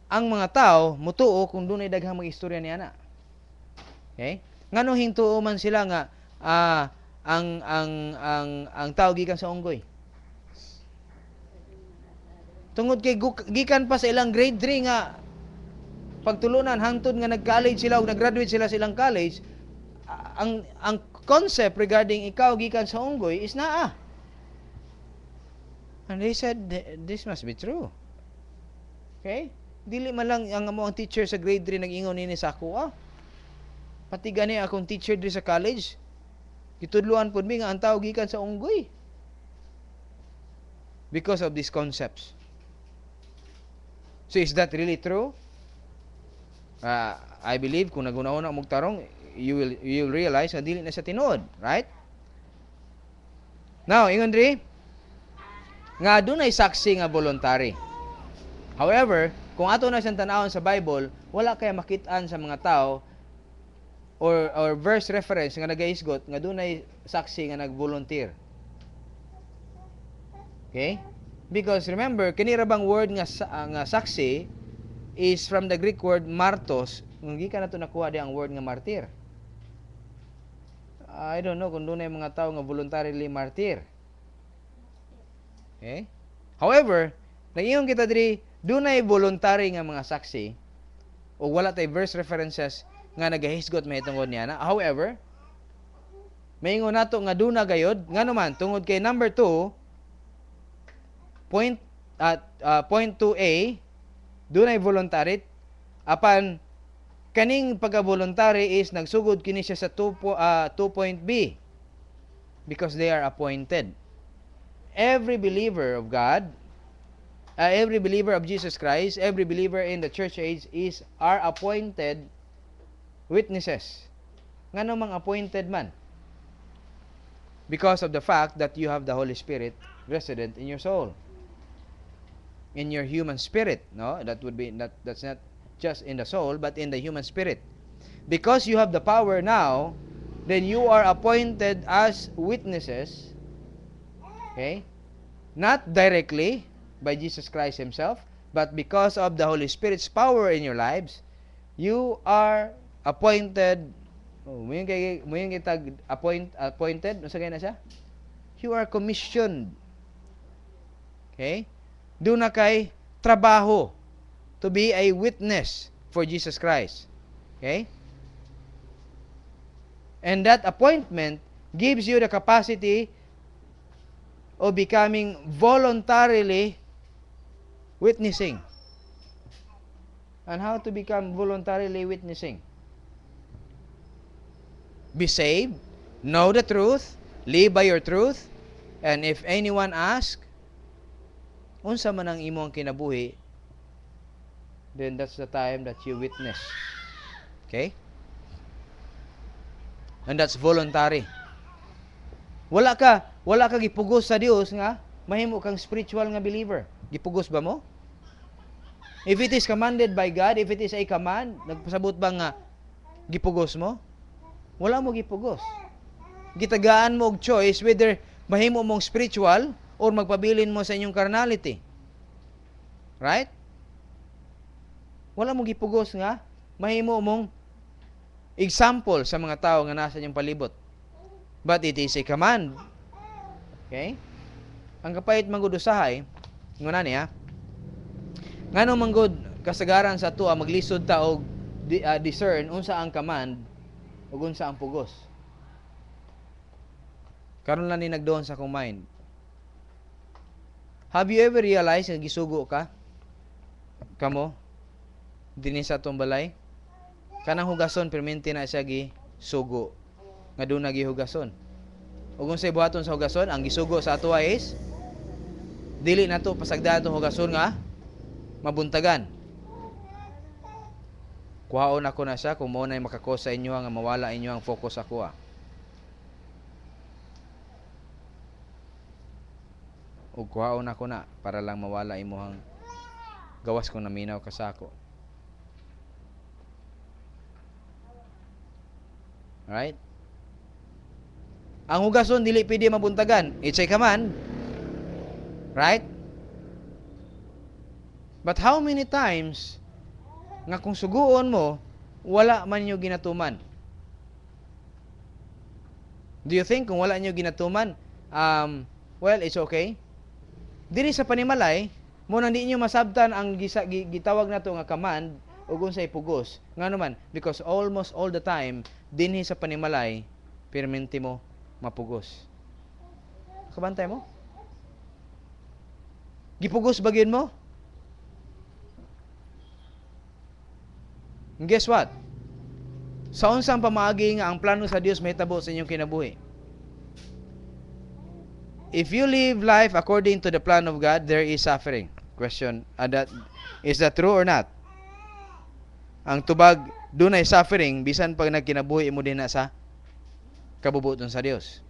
ang mga tao mutuo kung dunay daghang mga istorya ni ana. Okay? Ngano hintuo man sila nga ang tao gikan sa unggoy. Tungod kay gikan pa sa ilang grade 3 nga pagtulunan hangtod nga nag-college sila o nag-graduate sila sa ilang college, ang concept regarding ikaw gikan sa unggoy is naa. And they said, this must be true. Okay? Dili man lang ang among teacher sa grade 3 nag-ingon nini sa ako, pati gani akong teacher diri sa college, gitudluan pud mi nga ang tao gikan sa unggoy. Because of these concepts. So is that really true? I believe kung naguna-una mong tarong, you will realize na dili na sa tinuod, right? Now, ingon diri, nga dunay saksi nga voluntary. However, kung ato na siyang tanawon sa Bible, wala kay makit-an sa mga tao or verse reference nga nagahisgot nga dunay saksi nga nag-volunteer. Okay? Because remember, kini ra bang word nga saksi is from the Greek word martos, nga gikan nato nakuha di ang word nga martir. I don't know kung dunay mga tao nga voluntarily martir. Okay? However, nag-ingon kita diri, dunay voluntary nga mga saksi o wala tay verse references nga nagahisgot may tungod niya na. However, maingon nato nga duna gayod nganuman tungod kay number 2 point 2A dunay voluntary apan kaning pagka-voluntary is nagsugod kini siya sa 2.B because they are appointed. Every believer of God, every believer of Jesus Christ, every believer in the church age are appointed witnesses. Ngano mang appointed man? Because of the fact that you have the Holy Spirit resident in your soul, in your human spirit. No, that's not just in the soul, but in the human spirit. Because you have the power now, then you are appointed as witnesses. Okay? Not directly by Jesus Christ Himself, but because of the Holy Spirit's power in your lives, you are appointed. Muyon kay appointed, unsa kay na siya? You are commissioned. Okay? Doon na kay trabaho to be a witness for Jesus Christ. Okay? And that appointment gives you the capacity of becoming voluntarily witnessing. And how to become voluntarily witnessing? Be saved, know the truth, live by your truth, and if anyone asks, unsa man ang imong kinabuhi, then that's the time that you witness. Okay? And that's voluntary. Wala ka gipugos sa Dios nga mahimo kang spiritual nga believer. Gipugos ba mo? If it is commanded by God, if it is a command, nagpasabot ba nga gipugos mo? Wala mo gipugos. Gitagaan mo og choice whether mahimo mong spiritual or magpabilin mo sa inyong carnality. Right? Wala mo gipugos nga mahimo mong example sa mga tao nga nasa inyong palibot. But it is a command. Okay? Ang kapait manggod usahay, nguna niya, ngano manggod kasagaran sa tuwa maglisod ta og discern unsa ang command ug unsa ang pugos. Karon lang ni nagdoon sa akong mind. Have you ever realized nga gisugo ka? Kamo dinhi sa atong balay? Kanang hugason permente na siya gisugo nga doon nagihugason. Ug unsay buhaton sa hugason, ang gisugo sa ato is dili nato pasagdan atong hugason nga mabuntagan. Kuhaon ako na siya kung mo na makako sa inyo nga mawala inyo ang focus ako. Ug kuhaon ako na para lang mawala imuhang gawas kung naminaw ka sa ako. Right? Ang hugason dili pwede mabuntagan. It's a command. Right? But how many times nga kung suguon mo, wala man nyo ginatuman? Do you think kung wala nyo ginatuman, well, it's okay? Diri sa panimalay, mo nang di nyo masabtan ang gitawag na to nga command o unsay pugos. Nga naman, because almost all the time, dinhi sa panimalay, permente mo mapugos. Kabantay mo? Gipugos bagyon mo? And guess what? Sa unsang pamaagi nga ang plano sa Dios mahitabo sa inyong kinabuhi. If you live life according to the plan of God, there is suffering. Question, is that true or not? Ang tubag, dunay suffering, bisan pag nagkinabuhi mo din na sa kabubuton sa Dios.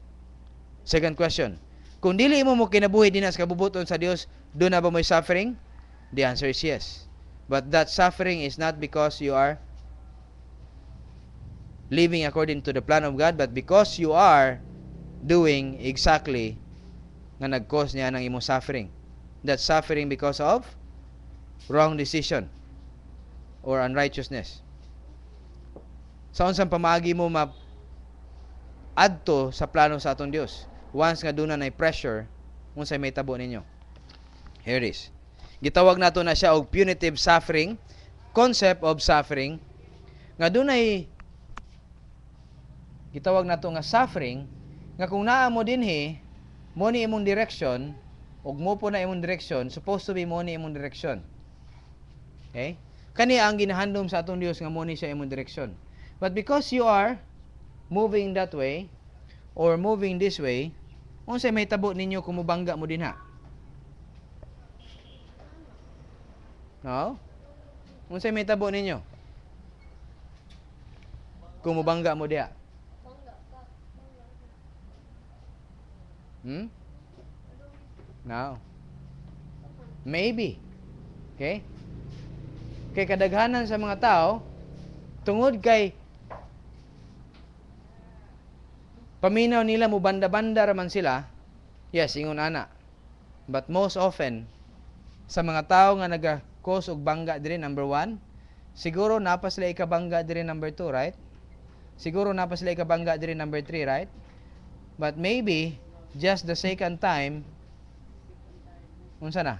Second question, Kung dili mo mo kinabuhi dinha sa kabubuton sa Dios, do na ba mo'y suffering? The answer is yes. But that suffering is not because you are living according to the plan of God, but because you are doing exactly nga nag-cause niya ng imong suffering. That suffering because of wrong decision or unrighteousness. Sa unsang pamaagi mo adto sa plano sa atong Dios. Once nga doon na pressure, unsay may tabo ninyo. Here it is. Gitawag nato na siya og punitive suffering, concept of suffering, nga dunay gitawag nato nga suffering, nga kung naa mo dinhi, mo ni imong direction, ug mo po na imong direction, supposed to be mo ni imong direction. Okay? Kani ang ginahandom sa atong Dios nga mo ni siya imong direction. But because you are moving that way, or moving this way, unsay may tabo ninyo kung mubangga mo dinha? No? Unsay may tabo ninyo? Kung mubangga mo diha? No. Maybe. Okay? Kay kadaghanan sa mga tao, tungod kay paminaw nila mo banda-banda raman sila, yes, ingon ana. But most often, sa mga tao nga naga-cause og bangga diri, number 1, siguro napa sila ikabangga diri, number 2, right? Siguro napa sila ikabangga diri, number 3, right? But maybe, just the second time, unsa na?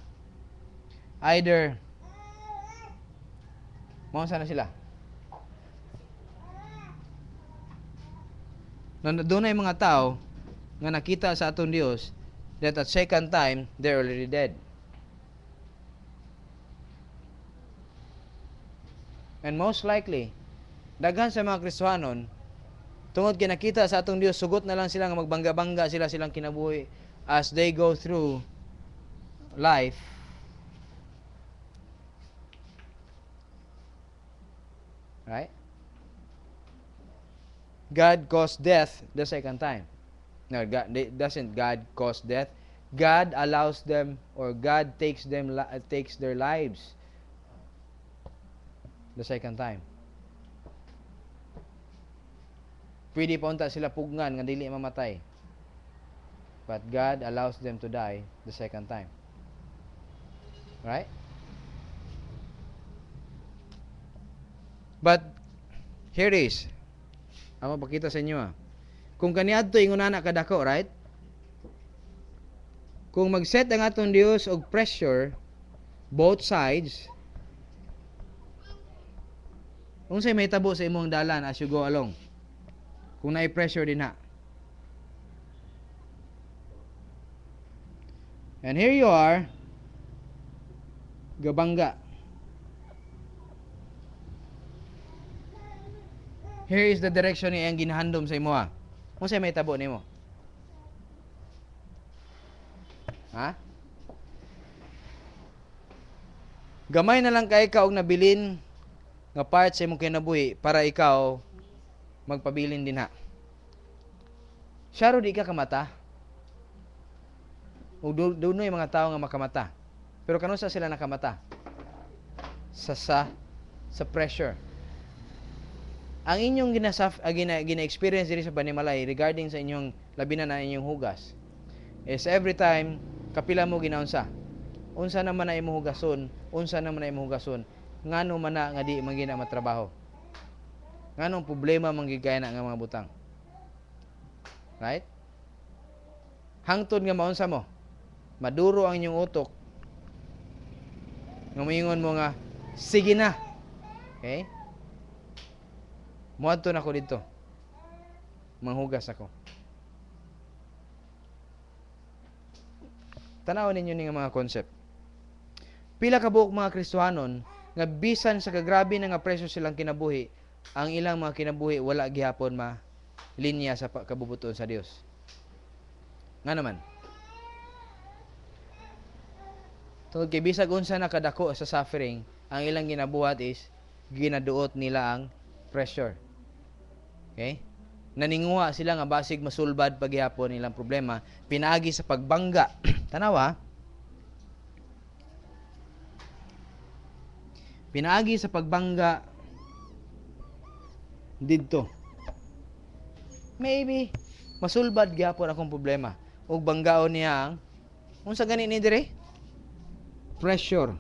Either, maunsa na sila? Doon ay mga tao nga nakita sa atong Dios that at second time, they're already dead. And most likely, daghan sa mga Kristiyanon, tungod kay nakita sa atong Dios, sugot na lang sila nga magbangga-bangga sila silang kinabuhi as they go through life. Right? God caused death the second time. No, doesn't God cause death. God allows them, or God takes their lives the second time. Pwede pa unta sila pugnan nga dili mamatay. But God allows them to die the second time. Right? But here is, ako pakita sa inyo kung kaniadto ingon ana kadako, right? Kung mag-set ang atong Dios og pressure both sides, unsay may tabo sa imong dalan as you go along? Kung naay pressure din ha. And here you are, gabangga. Here is the direction ni ang ginahandom sa imo ha. Unsay may tabo nimo? Ha? Gamay na lang kay ka og nabilin nga part sa imong kinabuhi para ikaw magpabilin din ha. Syaro di ka kamata. O dunoy mga tao nga makamata. Pero kanusa sila nakamata? Sa pressure. Ang inyong gina-experience diri sa Banimalay regarding sa inyong labi na inyong hugas is every time kapila mo ginaunsa. Unsa naman na imong hugason, unsa naman na imong hugason, ngano man na nga di man gina matrabaho. Nganong problema man gigaya na nga mga butang. Right? Hangtod nga maunsa mo, maduro ang inyong utok. Nga moingon mo nga, sige na. Okay? Muadto na ko dito. Manghugas ako. Tanawon ninyo ni nga mga concept. Pila ka buok mga Kristiyanon nga bisan sa kagrabe na nga presyo silang kinabuhi, ang ilang mga kinabuhi wala gihapon linya sa kabubuton sa Dios. Nga naman. Tungod kay bisag unsa na kadako sa suffering, ang ilang ginabuhat is ginaduot nila ang pressure. Okay? naninguha sila nga basig masulbad paghihapon nilang problema, pinaagi sa pagbangga. Tanawa, pinaagi sa pagbangga didto. Maybe masulbad gyapon akong problema ug banggaon niya ang unsa gani ni dire? Pressure.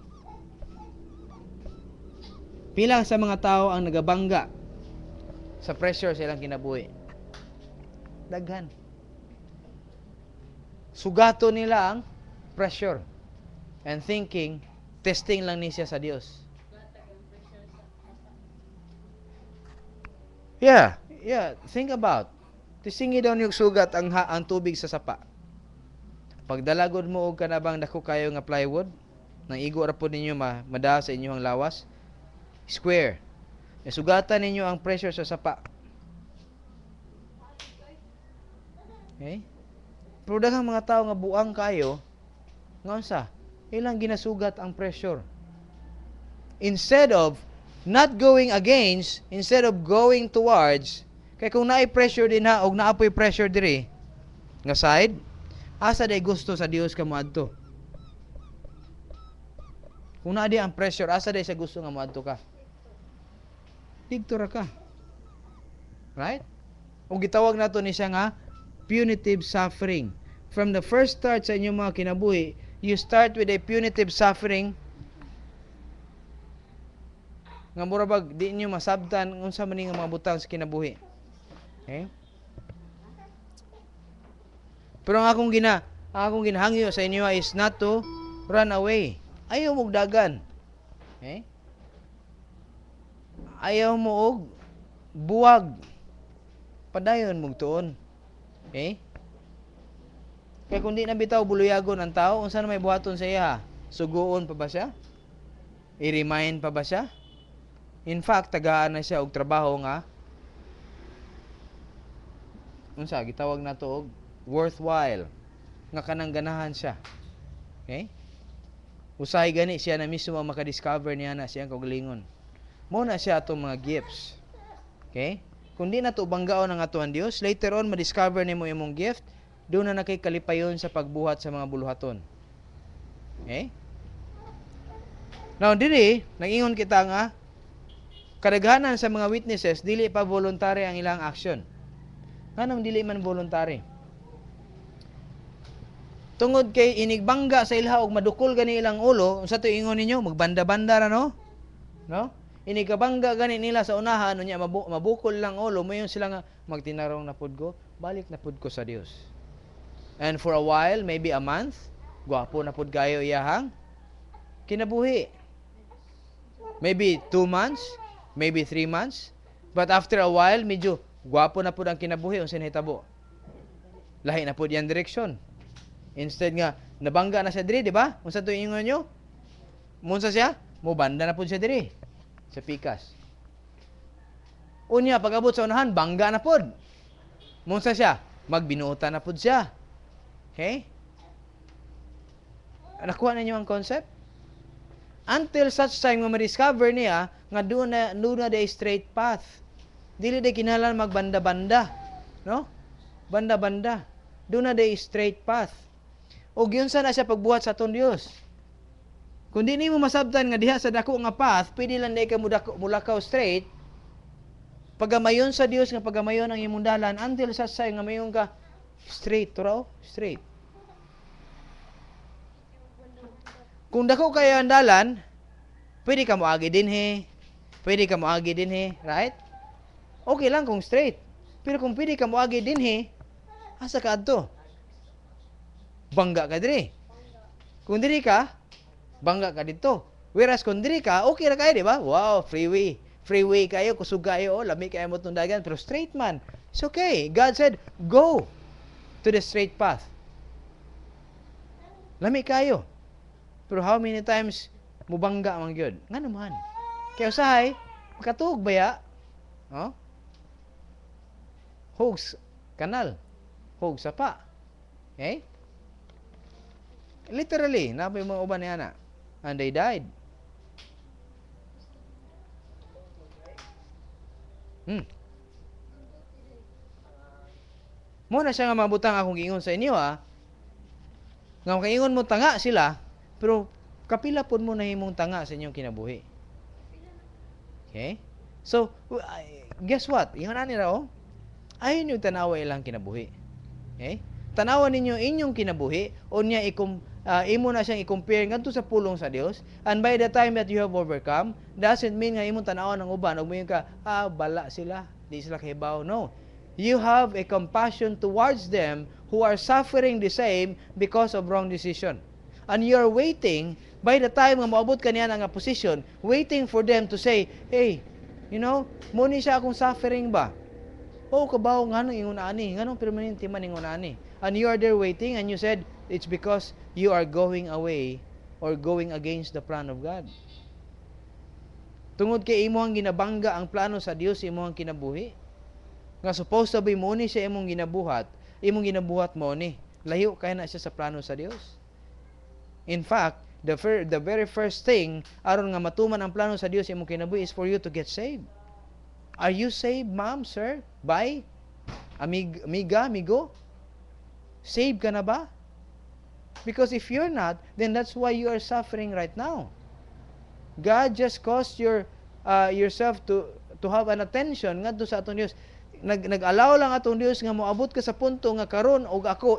Pila sa mga tao ang nagabangga sa pressure sa ilang kinabuhi? Daghan. Sugato nila ang pressure and thinking testing lang ni siya sa Dios. Yeah, think about. Tisingi daw niyog sugat ang tubig sa sapa. Pagdalagod mo og kanabang dako kayo nga plywood, nang igo ra po ninyo madaha sa inyong lawas, square. Sugatan ninyo ang pressure sa sapa. Okay? Pero daghang mga tao nga buang kayo, nga unsa? Ilang ginasugat ang pressure. Instead of not going against, instead of going towards, kay kung naay pressure din ha, og naapoy pressure diri, nga side, asa day gusto sa Dios ka moadto? Kung naa di ang pressure, asa day sa gusto nga moadto ka? Didto ra ka. Right? O gitawag nato ni siya nga punitive suffering. From the first start sa inyong mga kinabuhi, you start with a punitive suffering nga mura bag di inyo masabtan unsa man nga mga butang sa kinabuhi. Okay? Pero ang akong ginahangyo sa inyo is not to run away. Ayaw mo og dagan. Okay? Ayaw mo og buwag. Padayon mong tuon. Okay? Kaya kung di na bitaw buluyagon ang tao, unsa na may buhaton sa iya? Suguon pa ba siya? I-remind pa ba siya? In fact, tagaan na siya og trabaho nga unsa gitawag nato og worthwhile nga kanang ganahan siya. Okay? Usahay gani siya na mismo ang makadiscover niya na siyang kaugalingon. Mo na siya atong mga gifts. Okay? Kung di na to banggaon ang atuang Dios, later on madiscover nimo imong gift, doon na nakay kalipayon sa pagbuhat sa mga buluhaton. Okay? Now dili nag-ingon kita nga kadaghanan sa mga witnesses dili pa voluntary ang ilang action. Nganong dili man voluntary? Tungod kay inigbangga sa ilha og madukol gani ilang ulo, unsa to ingon ninyo? Magbanda-banda ra no? No? Inigabangga gani nila sa unahan unya mabukol lang ulo, mayon sila nga magtinarong na pud ko, balik na pud ko sa Dios. And for a while, maybe a month, gwapo na pud kayo iyahang kinabuhi. Maybe 2 months, maybe 3 months, but after a while, medyo gwapo na pud ang kinabuhi unsa nahitabo. Lahi na pud yang direksyon. Instead nga nabangga na siya diri, di ba? Unsa to ingon nyo? Munsa siya? Mo banda na pud siya diri sa pikas. Unya pag-abot sa unahan, bangga na pud. Munsa siya? Magbinuota na pud siya. Okay? Nakuha ninyo ang concept? Until such time nga ma-discover niya nga doon na day straight path. Dili day kinahanglan magbanda-banda, no? Banda-banda. Doon na day straight path. O yun sana siya pagbuhat sa atong Dios. Kung di nimo masabtan nga diha sa dako nga path, pwede lang day ka mulakaw straight. Pagamayon sa Dios nga pagamayon ang imong dalan until such time nga mayon ka straight to raw, straight. Kung dako kayo ang dalan, pwede ka moagi dinhi, pwede ka moagi dinhi, right? Okay lang kung straight. Pero kung pwede ka moagi dinhi, asa ka adto? Bangga ka diri. Kung diri ka, bangga ka dito. Whereas kung diri ka, okay ra kayo, di ba? Wow, freeway. Freeway kayo, kusog kayo, lami kayo mo itong dagan. Pero straight man, it's okay. God said, go to the straight path. Lami kayo. Pero how many times mubangga man gyud? Nga naman. Kaya usahay, makatuog ba ya? Oh? Hogs, kanal. Hogs, sapa. Okay? Literally, napay mga uban ni ana. And they died. Mo na siya nga mabutang akong giingon sa inyo nga kaingon mo tanga sila, pero kapila pud mo nahimong tanga sa inyong kinabuhi. Okay? So, guess what? Ingon ani ra ayon yung tanawa ilang kinabuhi. Okay? Tanawan ninyo inyong kinabuhi, unya imo na siyang i-compare ngadto sa pulong sa Dios, and by the time that you have overcome, doesn't mean nga imong tanawan ng uban ug moingon ka, bala sila, di sila kahibaw. No. You have a compassion towards them who are suffering the same because of wrong decision. And you are waiting, by the time nga moabot kaniya nga position, waiting for them to say, hey, mo ni siya akong suffering ba? Kabaw nga nung ingon ani, nga nung permanente man ingon ani. And you are there waiting, and you said, it's because you are going away or going against the plan of God. Tungod kay imo ang ginabangga ang plano sa Dios sa imo ang kinabuhi. Nga supposed to be mo ni siya imong ginabuhat mo ni. Layo kay na siya sa plano sa Dios. In fact, the very first thing aron nga matuman ang plano sa Dios sa imong kinabuhi is for you to get saved. Are you saved, ma'am, sir? Bye? Amigo? Saved ka na ba? Because if you're not, then that's why you are suffering right now. God just caused yourself to have an attention ngadto sa atong Dios. Nag-allow lang atong Dios nga moabot ka sa punto nga karon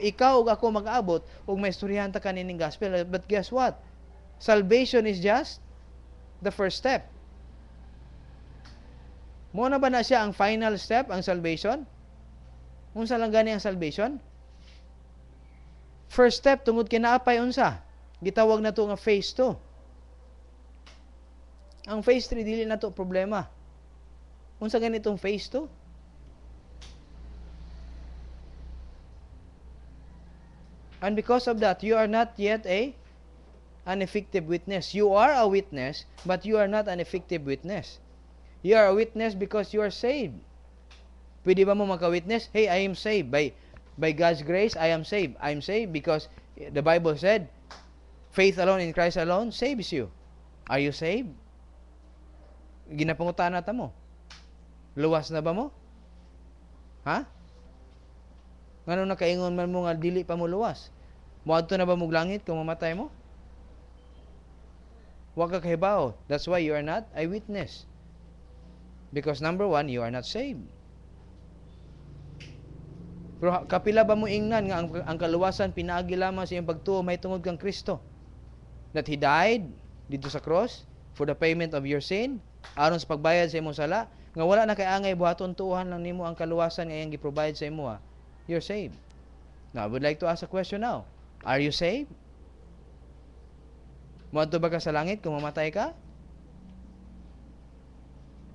ikaw ug ako mag-abot ug maistoryahan ta kanining gospel. But guess what? Salvation is just the first step. Mo na ba na siya ang final step, ang salvation? Unsa lang gani ang salvation? First step tungod kay naapay unsa? Gitawag na to nga phase 2. Ang phase 3 dili na to problema. Unsa ganitong phase 2? And because of that, you are not yet an effective witness. You are a witness, but you are not an effective witness. You are a witness because you are saved. Pwede ba mo maka-witness? Hey, I am saved. By God's grace, I am saved. I am saved because the Bible said, faith alone in Christ alone saves you. Are you saved? Ginapangutan na ta mo. Luwas na ba mo? Ha? Ngano nakaingon man mo nga dili pa mo luwas? Moadto na ba mo langit kung mamatay mo? Wa ka kahibaw. That's why you are not a witness. Because number 1, you are not saved. Pero kapila ba mo ingnan nga ang kaluwasan pinaagi lamang sa iyong pagtuo may tungod kang Kristo? That He died dito sa cross for the payment of your sin, aron sa pagbayad sa imong sala, nga wala na kay angay buhaton tuuhan lang nimo ang kaluwasan nga iyang gi-provide sa imo. You're saved. Now, I would like to ask a question now. Are you saved? Moadto ba ka sa langit kung mamatay ka?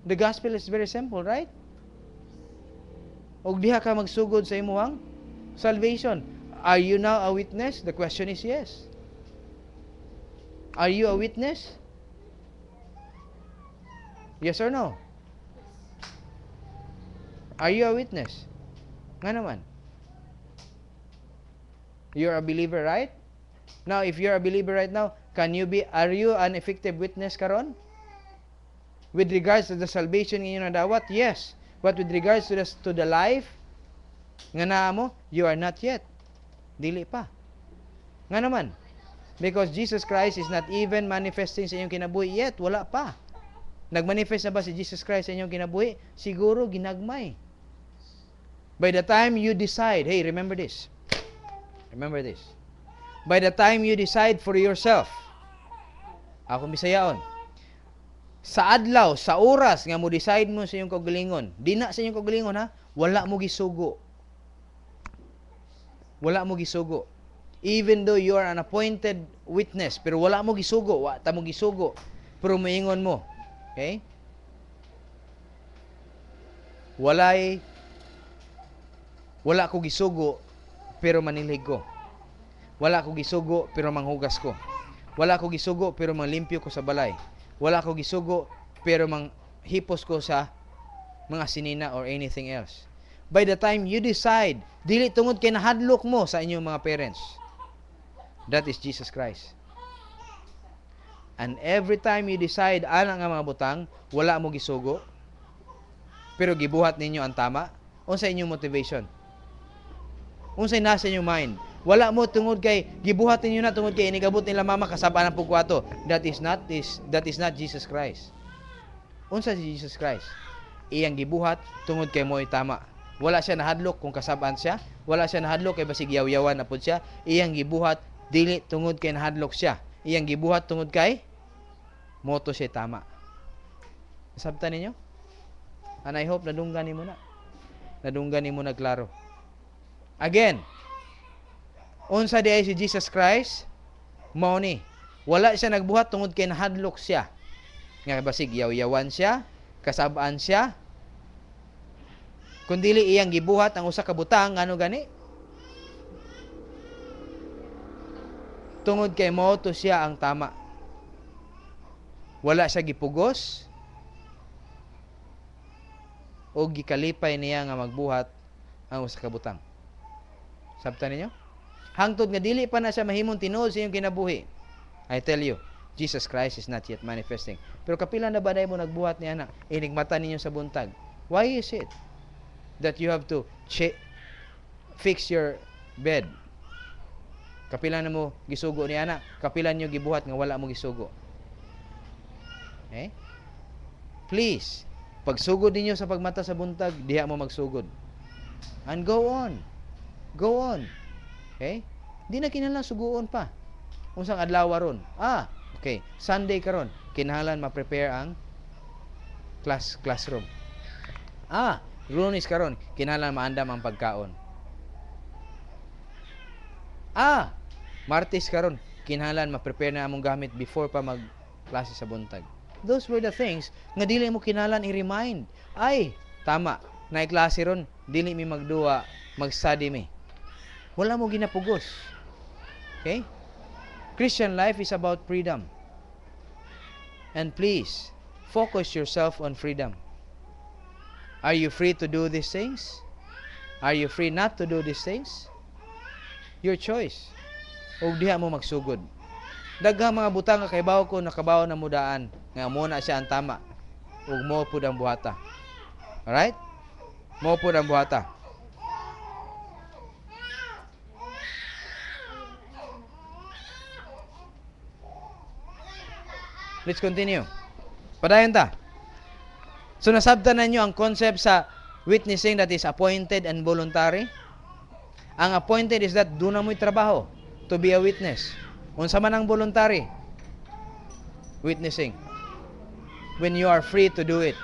The gospel is very simple, right? Og diha ka magsugod sa imuhang salvation. Are you now a witness? The question is yes. Are you a witness? Yes or no? Are you a witness? Nga naman. You're a believer, right? Now, if you're a believer right now, are you an effective witness karon? With regards to the salvation nga inyo nadawat, yes. But with regards to the life nga naa mo, you are not yet. Dili pa. Nga naman. Because Jesus Christ is not even manifesting sa inyong kinabuhi yet. Wala pa. Nagmanifest na ba si Jesus Christ sa inyong kinabuhi? Siguro ginagmay. By the time you decide, hey, remember this. Remember this. By the time you decide for yourself, ako Bisayaon, sa adlaw, sa oras nga mo decide mo sa iyong kaugalingon, di na sa iyong kaugalingon wala mo gisugo. Wala mo gisugo. Even though you are an appointed witness, pero wala mo gisugo, wala mo gisugo. Pero maingon mo, okay? Wala ko gisugo, pero manilig ko. Wala ko gisugo, pero manghugas ko. Wala ko gisugo, pero manglimpyo ko sa balay. Wala ko gisugo, pero manghipos ko sa mga sinina or anything else. By the time you decide, dili tungod kay nahadlok mo sa inyong mga parents. That is Jesus Christ. And every time you decide, ana nga mga butang, wala mo gisugo, pero gibuhat ninyo ang tama, unsa inyong motivation? Unsay nasa inyong mind? Wala mo tungod kay gibuhat ninyo na tungod kay inigabot nila mama kasabaan ang pugwato. That is not Jesus Christ. Unsa si Jesus Christ? Iyang gibuhat tungod kay mo'y tama. Wala siya nahadlok kung kasabaan siya. Wala siya nahadlok kay basig yaw-yawan na pud siya. Iyang gibuhat dili tungod kay nahadlok siya. Iyang gibuhat tungod kay moto siya tama. Sabtan ninyo? And I hope nadunggan nimo na. Nadunggan nimo na klaro. Again, unsa di ay si Jesus Christ? Mao ni. Wala siya nagbuhat tungod kay nahadlok siya. Nga basig yaw-yawan siya, kasabaan siya. Kundili iyang gibuhat ang usa ka butang ngano gani? Tungod kay moto siya ang tama. Wala siya gipugos o gikalipay niya nga magbuhat ang usa ka butang. Sabtan ninyo? Hangtod nga dili pa na siya mahimong tinuod sa iyong kinabuhi. I tell you, Jesus Christ is not yet manifesting. Pero kapila na ba mo nagbuhat niya na? Inigmatan ninyo sa buntag. Why is it that you have to fix your bed? Kapila na mo gisugo niya na? Kapila niyo gibuhat nga wala mo gisugo? Please, pagsugod ninyo sa pagmata sa buntag, diha mo magsugod. And go on. Go on. Okay? Di na kinahanglan suguon pa. Unsang adlaw ron? Okay. Sunday karon, kinahanglan ma-prepare ang classroom. Lunes karon, kinahanglan maandam ang pagkaon. Martes karon, kinahanglan ma-prepare na among gamit before pa mag-klase sa buntag. Those were the things nga dili mo kinahanglan i-remind. Ay, tama. Na klase ron, dili mi magduwa, mag-study mi. Wala mo ginapugos. Okay? Christian life is about freedom. And please, focus yourself on freedom. Are you free to do these things? Are you free not to do these things? Your choice. O diha mo magsugod. Daghang mga butang nga kaybaw ko nakabaw na mudaan nga mo na siya ang tama. Ug mo pud ang buhata. Alright? Mo pud ang buhata. Let's continue. Padayon ta. So nasabtan na nyo ang concept sa witnessing that is appointed and voluntary. Ang appointed is that doon na mo'y trabaho to be a witness. Unsa man ang voluntary? Witnessing. When you are free to do it.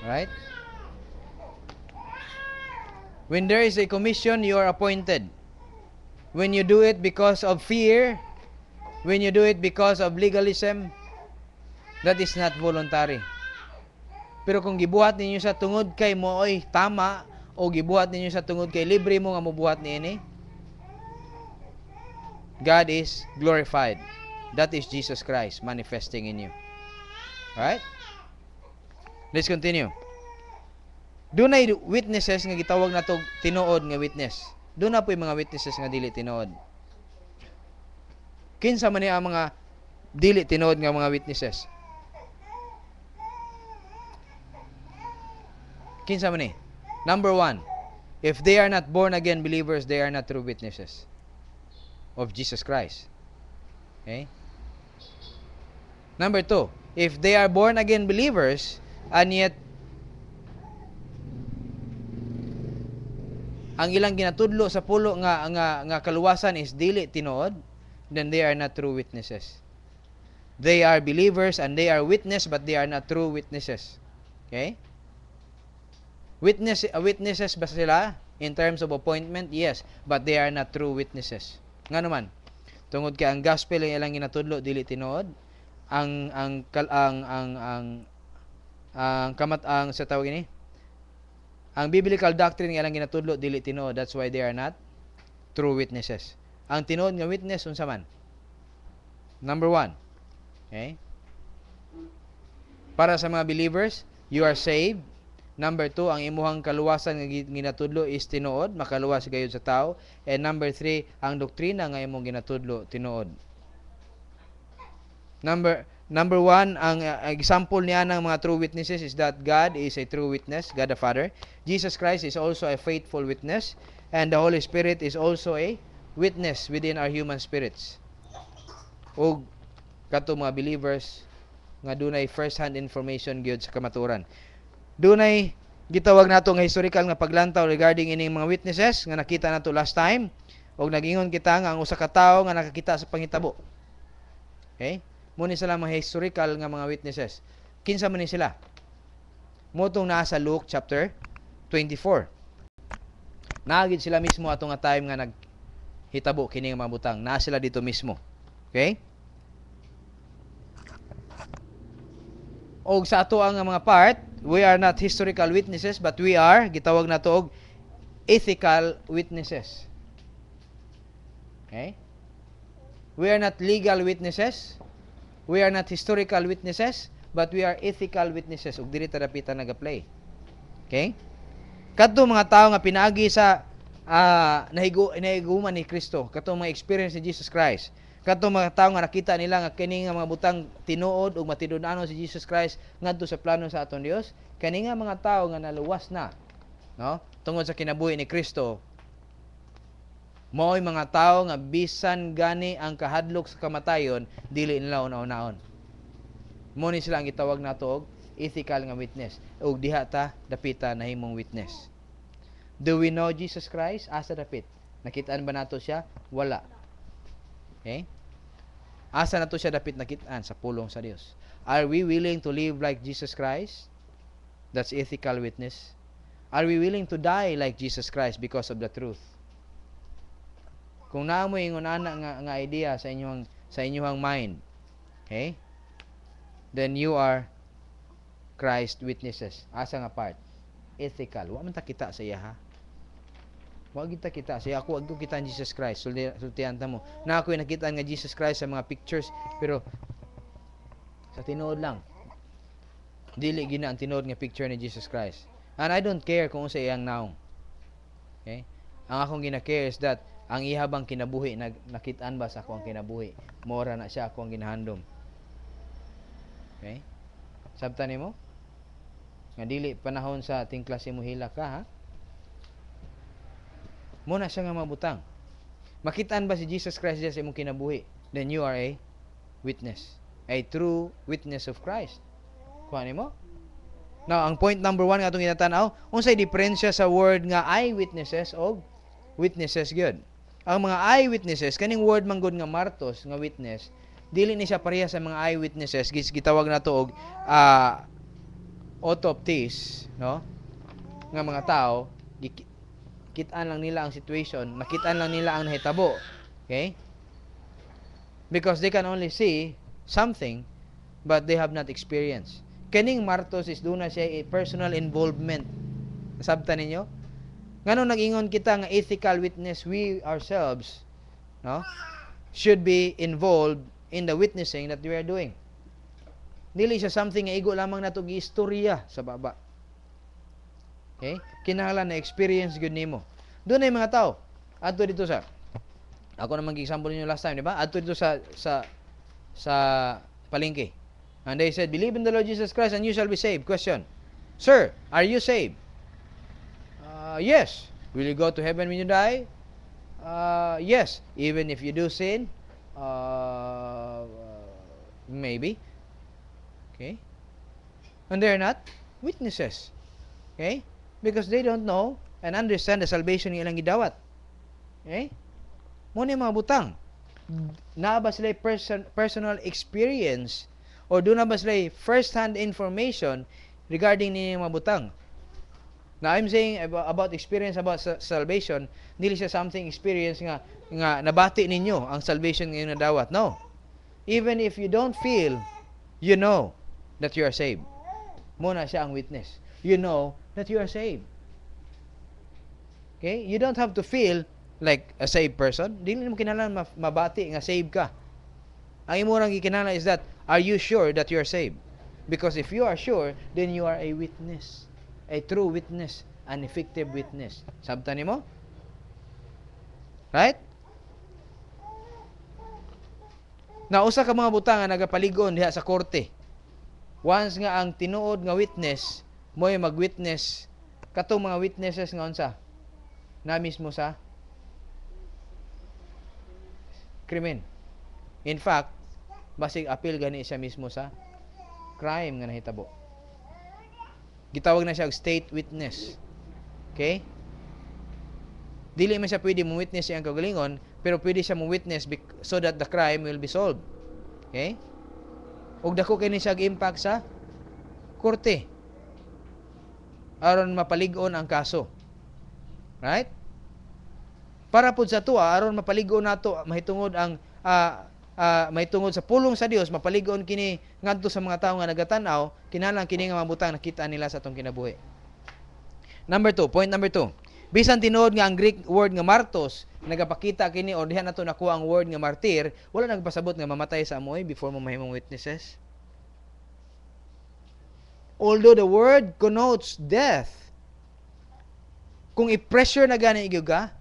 Right? When there is a commission, you are appointed. When you do it because of fear, when you do it because of legalism, that is not voluntary. Pero kung gibuhat ninyo sa tungod kay mooy tama, o gibuhat ninyo sa tungod kay libre mo nga mobuhat niini, God is glorified. That is Jesus Christ manifesting in you. Right? Let's continue. Doon ay witnesses nga gitawag nato tinuod nga witness. Doon na po yung mga witnesses nga dili tinuod. Kinsa man niya ang mga dili tinuod nga mga witnesses? Kinsa man ni? Number 1, if they are not born again believers, they are not true witnesses of Jesus Christ. Okay? Number 2, if they are born again believers and yet ang ilang ginatudlo sa pulo nga kaluwasan is dili tinuod, then they are not true witnesses. They are believers and they are witness, but they are not true witnesses. Okay? Witnesses ba sila in terms of appointment? Yes, but they are not true witnesses. Nga naman, tungod kay ang gospel ang ilang ginatudlo dili tinuod, ang sa tawag ini, ang biblical doctrine nga ilang ginatudlo dili tinuod. That's why they are not true witnesses. Ang tinuod nga witness unsa man? Number 1. Okay? Para sa mga believers, you are saved. Number 2, ang imuhang kaluwasan nga ginatudlo is tinuod, makaluwas gayud sa tao. And number 3, ang doktrina nga imong ginatudlo tinuod. Number one, ang example niya ng mga true witnesses is that God is a true witness, God the Father. Jesus Christ is also a faithful witness, and the Holy Spirit is also a witness within our human spirits. O kato mga believers nga dunay first-hand information gyud sa kamaturan. Dunay gitawag nato nga historical nga paglantaw regarding ining mga witnesses nga nakita nato last time, og nag-ingon kita nga ang usa ka tawo nga nakakita sa panghitabo. Okay? Muni sila mga historical nga mga witnesses. Kinsa man ni sila? Motong naa sa Luke chapter 24. Naagid sila mismo atong nga time nga naghitabo kini nga mga butang. Naa sila dito mismo. Okay? Og sa ato ang mga part, we are not historical witnesses but we are gitawag nato og ethical witnesses. Okay? We are not legal witnesses. We are not historical witnesses, but we are ethical witnesses. Ug diri ta dapitan nag-apply. Okay? Kadto mga tawo nga pinaagi sa nahiguman ni Kristo, kadto mga experience ni Jesus Christ. Kadto mga tawo nga nakita nila nga kini nga mga butang tinuod ug matidud-anon si Jesus Christ ngadto sa plano sa aton Dios, kani nga mga tawo nga naluwas na, no? Tungod sa kinabuhi ni Kristo. Mao'y mga tao nga bisan gani ang kahadlok sa kamatayon dili nila una-unaon. Mo ni sila ang gitawag nato og ethical nga witness. Ug diha ta dapita nahimong witness. Do we know Jesus Christ? Asa dapit? Nakitaan ba nato siya? Wala. Okay? Asa nato siya dapit nakitaan? Sa pulong sa Dios. Are we willing to live like Jesus Christ? That's ethical witness. Are we willing to die like Jesus Christ because of the truth? Kung naamo ingon ana nga idea sa inyong mind, okay? Then you are Christ witnesses. Asa nga part? Ethical. Wa man ta kita sa iya ha. Wa kita kita sa iya. Ako agto kita ang Jesus Christ. Sultihan ta mo. Na ako'y nakita nga Jesus Christ sa mga pictures pero sa tinuod lang. Dili gina ang tinuod nga picture ni Jesus Christ. And I don't care kung unsa iyang naong. Okay? Ang akong gina-care is that ang ihabang kinabuhi nakitaan ba sa ako ang kinabuhi, mora na siya ako ang ginahandom. Okay? Sabtan nimo? Nga dili panahon sa ating klase mo hila ka ha? Muna siya nga mabutang. Makitaan ba si Jesus Christ sa imong kinabuhi? Then you are a witness. A true witness of Christ. Kuha nimo? Now, ang point number 1 nga itong ginatanaw, unsay diferensya sa word nga eyewitnesses o witnesses gyud. Ang mga eyewitnesses, kaning word manggod nga martos nga witness, dili ni siya pareha sa mga eyewitnesses, gitawag nato og autopsies, no? Nga mga tao, kitaan lang nila ang situation, nakitaan lang nila ang nahitabo. Okay? Because they can only see something, but they have not experienced. Kaning martos is doon na siya a personal involvement. Nasabtan ninyo? Ngano nag-ingon kita nga ethical witness, we ourselves, no, should be involved in the witnessing that we are doing. Dili siya something nga igo lamang nato giistorya sa baba. Okay? Kinahanglan na experience gyud nimo. Doon ay mga tao adto dito sa ako na mag-example niyo last time, di ba? Adto dito sa palengke. And they said, "Believe in the Lord Jesus Christ and you shall be saved." Question: Sir, are you saved? Yes. Will you go to heaven when you die? Yes. Even if you do sin? Maybe. Okay. And they're not witnesses. Okay? Because they don't know and understand the salvation ng ilang gidawat. Okay? Muna yung mga butang. Na ba sila personal experience or doon na ba sila first-hand information regarding nilang mga butang? Now, I'm saying about experience about salvation, dili siya something experience nga nabati ninyo ang salvation ngayon na dawat. No. Even if you don't feel, you know that you are saved. Muna siya ang witness. You know that you are saved. Okay? You don't have to feel like a saved person. Dili mo kinahanglan mabati nga saved ka. Ang imo rang gikinahanglan is that, are you sure that you are saved? Because if you are sure, then you are a witness. A true witness, an effective witness. Sabtan nimo? Right? Na usa ka mga butang nga nagapaligon diha sa korte. Once nga ang tinuod nga witness mo'y mag-witness katong mga witnesses nga unsa na mismo sa krimen. In fact, basig appeal gani siya mismo sa crime nga nahitabo. Gitawag na siya og state witness. Okay? Dili man siya pwede mo witness siyang kagalingon, pero pwede siya mo witness so that the crime will be solved. Okay? Ug dako kini siya impact sa korte aron mapalig-on ang kaso. Right? Para pud sa tuwa aron mapalig-on nato mahitungod ang mahitungod sa pulong sa Dios, mapalig-on kini ngadto sa mga tawo nga nagatan-aw, kinahanglan kini nga mabutang nakita nila sa atong kinabuhi. Point number 2. Bisan tinuod nga ang Greek word nga martos, nagapakita kini or diha nato nakuha ang word nga martir, wala nagpasabot nga mamatay sa amoy before mo mahimong witnesses. Although the word connotes death, kung i-pressure na gani igyuga,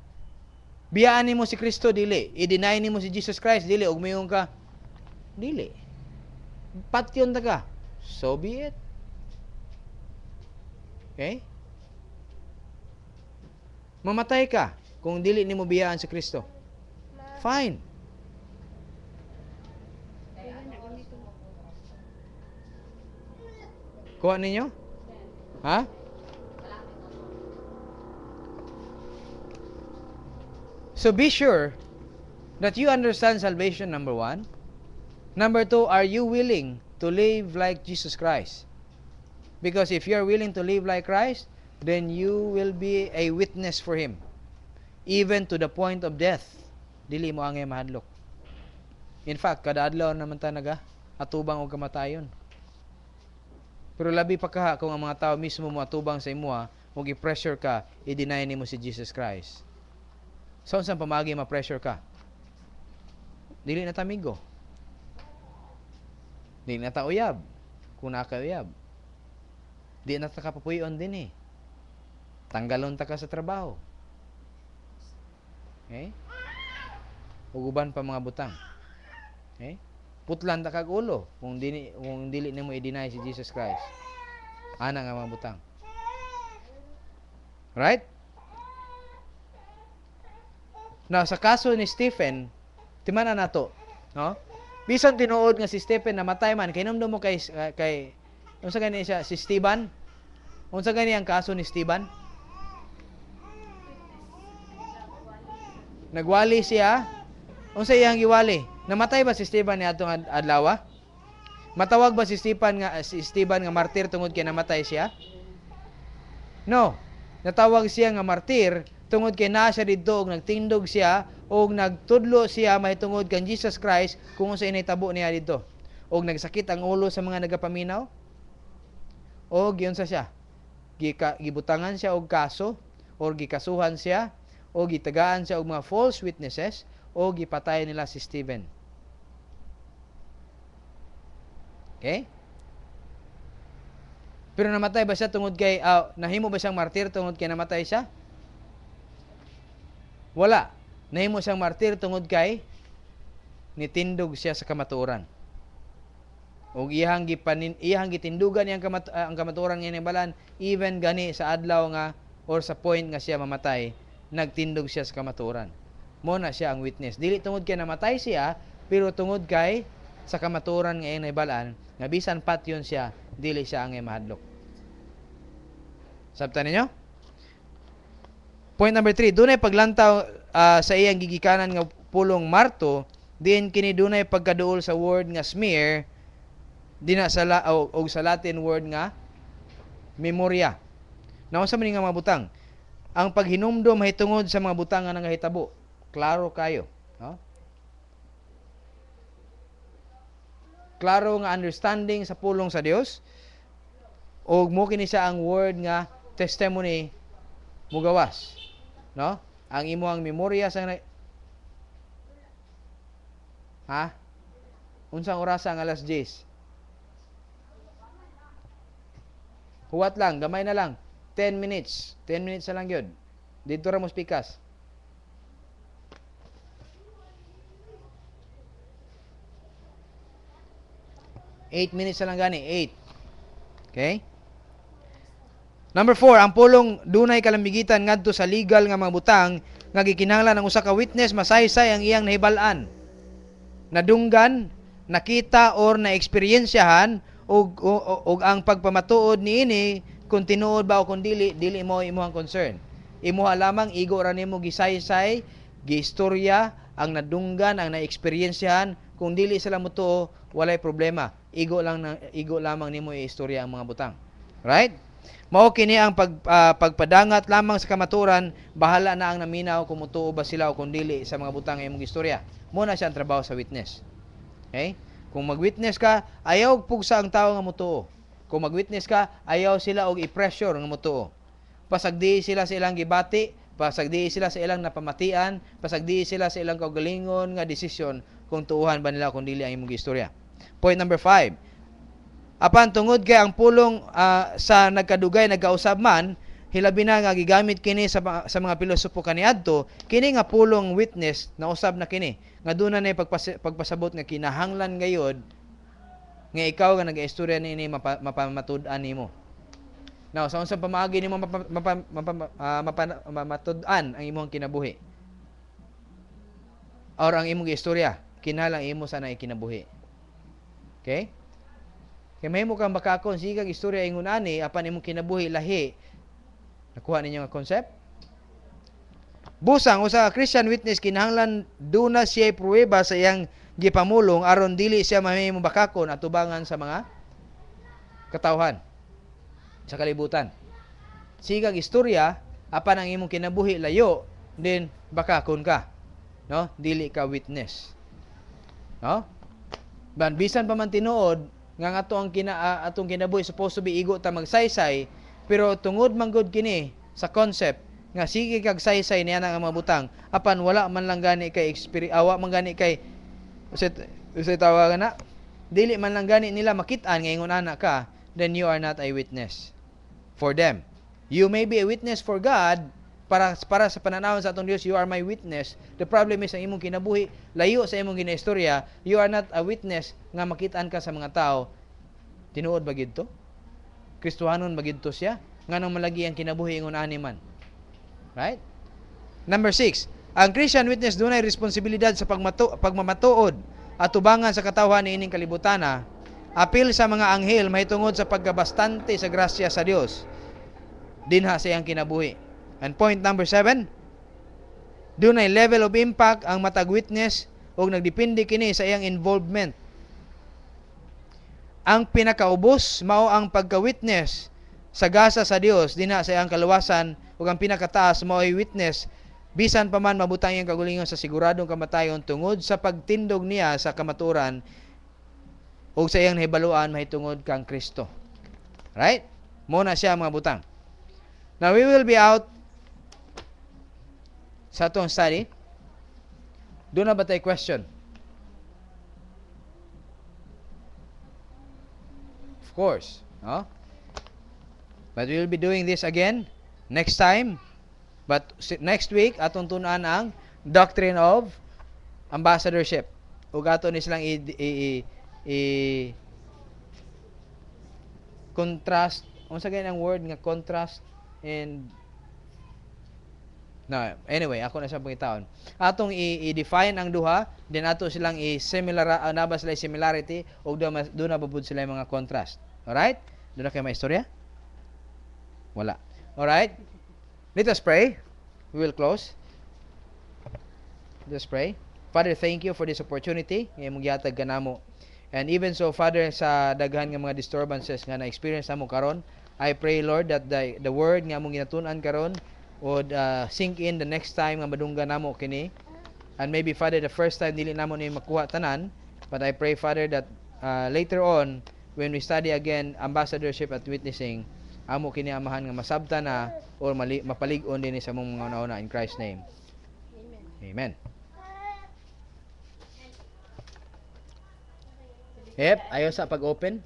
biyaan nimo si Kristo dili, i-deny nimo si Jesus Christ dili, ug mayong ka dili. Patyon ta ka. So be it. Okay? Mamatay ka kung dili nimo biyaan si Kristo. Fine. Kuha ninyo? Ha? So be sure that you understand salvation, number 1. Number 2, are you willing to live like Jesus Christ? Because if you are willing to live like Christ, then you will be a witness for Him. Even to the point of death. Dili mo angay mahadlok. In fact, kada adlaw naman ta atubang og kamatayon. Pero labi pa ka kung ang mga tao mismo mo atubang sa imuha, ug i-pressure ka, i-deny nimo si Jesus Christ. So, saan pamagi ma-pressure ka? Dili na ta amigo. Dili na ta uyab. Kung naka-uyab. Di na ta kapapuyon din eh. Tanggalon ta ka sa trabaho. Okay? Uguban pa mga butang. Okay? Putlan ta kag ulo kung dili nimo i-deny si Jesus Christ. Ana nga mga butang. Right? Now, sa kaso ni Stephen, timanan nato, no? Bisan tinuod nga si Stephen namatay man, kinumdum mo kay unsa gani siya si Stephen? Unsa gani ang kaso ni Stephen? Nagwali siya. Unsa iyang giwali? Namatay ba si Stephen niadtong adlaw? Matawag ba si Stephen nga martir tungod kay namatay siya? No. Natawag siya nga martir tungod kay naa siya didto og nagtindog siya og nagtudlo siya mahitungod kan Jesus Christ kung unsa initabo niya didto. Og nagsakit ang ulo sa mga nagapaminaw. Og giyon sa siya. Gibutangan siya og kaso or gikasuhan siya o gitagaan siya og mga false witnesses o gipatay nila si Stephen. Okay? Pero namatay ba siya tungod kay nahimo ba siyang martir tungod kay namatay siya? Wala. Nahimo siyang martir tungod kay nitindog siya sa kamatuoran. Og iyang gitindugan ang kamatuoran nga balan even gani sa adlaw nga or sa point nga siya mamatay, nagtindog siya sa kamatuoran. Mo na siya ang witness. Dili tungod kay namatay siya, pero tungod kay sa kamatuoran nga iyang nahibalaan, nga bisan patyon siya, dili siya ang mahadlok. Sabtan ninyo? Point number 3, dunay paglantaw sa iyang gigikanan nga pulong marto, din kini dunay pagkaduol sa word nga smear, dina sa sa Latin word nga memoria. Naunsa man nga mga butang? Ang paghinumdom mahitungod sa mga butang nga nangahitabo. Klaro kayo, no? Klaro nga understanding sa pulong sa Dios. Og mo kini siya ang word nga testimony mugawas, no? Ang imuhang memorya sa unsang orasa ang alas 10? Huwat lang, gamay na lang. 10 minutes. 10 minutes na lang yun. Dito ra mo spikas. 8 minutes na lang gani, 8. Okay? Number 4, ang pulong dunay kalambigitan ngadto sa legal nga mga butang nga gikinahanglan ang usa ka witness masaysay ang iyang nahibal-an, nadunggan, nakita or naeksperyensyahan og ang pagpamatuod niini kung tinuod ba o kung dili mo imong concern. Imuha lamang igo ra nimo gisaysay, giistorya ang nadunggan, ang naeksperyensyahan. Kung dili sila mutuo, walay problema. Igo lamang nimo iistorya ang mga butang. Right? Mao kini ang pagpadangat lamang sa kamaturan, bahala na ang naminaw kung mutuo ba sila o kung dili sa mga butang nga imong istorya. Mo na siya ang trabaho sa witness. Okay? Kung mag-witness ka, ayaw pugsa ang tao nga mutuo. Kung mag-witness ka, ayaw sila og i-pressure nga mutuo. Pasagdi sila sa ilang gibati, pasagdi sila sa ilang napamatian, pasagdi sila sa ilang kaugalingon nga desisyon kung tuuhan ba nila kung dili ang imong istorya. Point number 5. Apan tungod kay ang pulong sa nagkadugay nagkausab man, hilabi na nga gigamit kini sa mga pilosopo kaniadto, kini nga pulong witness na usab na kini nga duna na pagpasabot nga kinahanglan gayod nga ikaw nga nag-istorya niini mapamatud-an nimo. Now, sa unsang pamaagi nimo matud-an ang imong kinabuhi or ang imong istorya, kinahanglan imo sana ikinabuhi. Okay? Kaya mahimo kang makakon sigang istorya ingon ani apan imong kinabuhi lahi. Nakuha ninyo nga concept? Busang usa ka Christian witness kinahanglan duna siya pruweba sa iyang gipamulong aron dili siya mahimo bakakon atubangan sa mga katawhan sa kalibutan. Sigang istorya apan ang imong kinabuhi layo, then bakakon ka. No? Dili ka witness. No? Bisan pa man tinuod nga ato ang atong kinabuhi supposed to be igo ta magsaysay, pero tungod man gud kini sa concept nga sige kag saysay niya nga mga butang apan wala man lang gani kay awa man gani kay usay tawagan na dili man lang gani nila makit-an nga ingon ana ka, then you are not a witness for them. You may be a witness for God para sa pananawon sa atong Dios. You are my witness. The problem is ang imong kinabuhi layo sa imong ginaistorya. You are not a witness nga makit-an ka sa mga tao. Tinuod ba gid to? Kristohanon ba gid to siya? Nganong malagi ang kinabuhi ingon ani man. Right? Number 6. Ang Christian witness dunay responsibilidad sa pagmamatuod at tubangan sa katawhan niining kalibutana. Apil sa mga anghel mahitungod sa pagkabastante sa grasya sa Dios dinha sa iyang kinabuhi. And point number 7, dunay level of impact ang matag witness ug nagdepende kini sa iyang involvement. Ang pinakaubos mao ang pagka-witness sa gasa sa Dios dinha sa iyang kaluwasan ug ang pinakataas mao ay witness bisan pa man mabutang iyang kagulingon sa siguradong kamatayon tungod sa pagtindog niya sa kamaturan ug sa iyang nahibaluan mahitungod kang Kristo. Right? Mo na siya mga butang. Now we will be out sa atong study. Do na ba tayo question? Of course. No? But we will be doing this again next time. But next week, atong tunan ang doctrine of ambassadorship. Ug ato ni silang contrast. Unsa gani ang word nga contrast and no, anyway, ako na sa pangitaon. Atong i-define ang duha, then ato silang i-similar, naba sila similarity, o doon na babud sila yung mga contrast. Alright? Doon na kayo may istorya? Wala. Alright? Let us pray. We will close. Let us pray. Father, thank you for this opportunity. Ngayon mong yatag ka namo. And even so, Father, sa daghan nga mga disturbances nga na-experience namo karon, I pray, Lord, that the word nga mong ginatunan karon would sink in the next time nga madunggan namo kini. And maybe, Father, the first time dili namo ni makuha tanan, but I pray, Father, that later on when we study again ambassadorship at witnessing, amo kini amahan nga masabta na or mapalig-on din sa mong mga nauna in Christ's name. Amen. Yep, ayaw sa pag-open.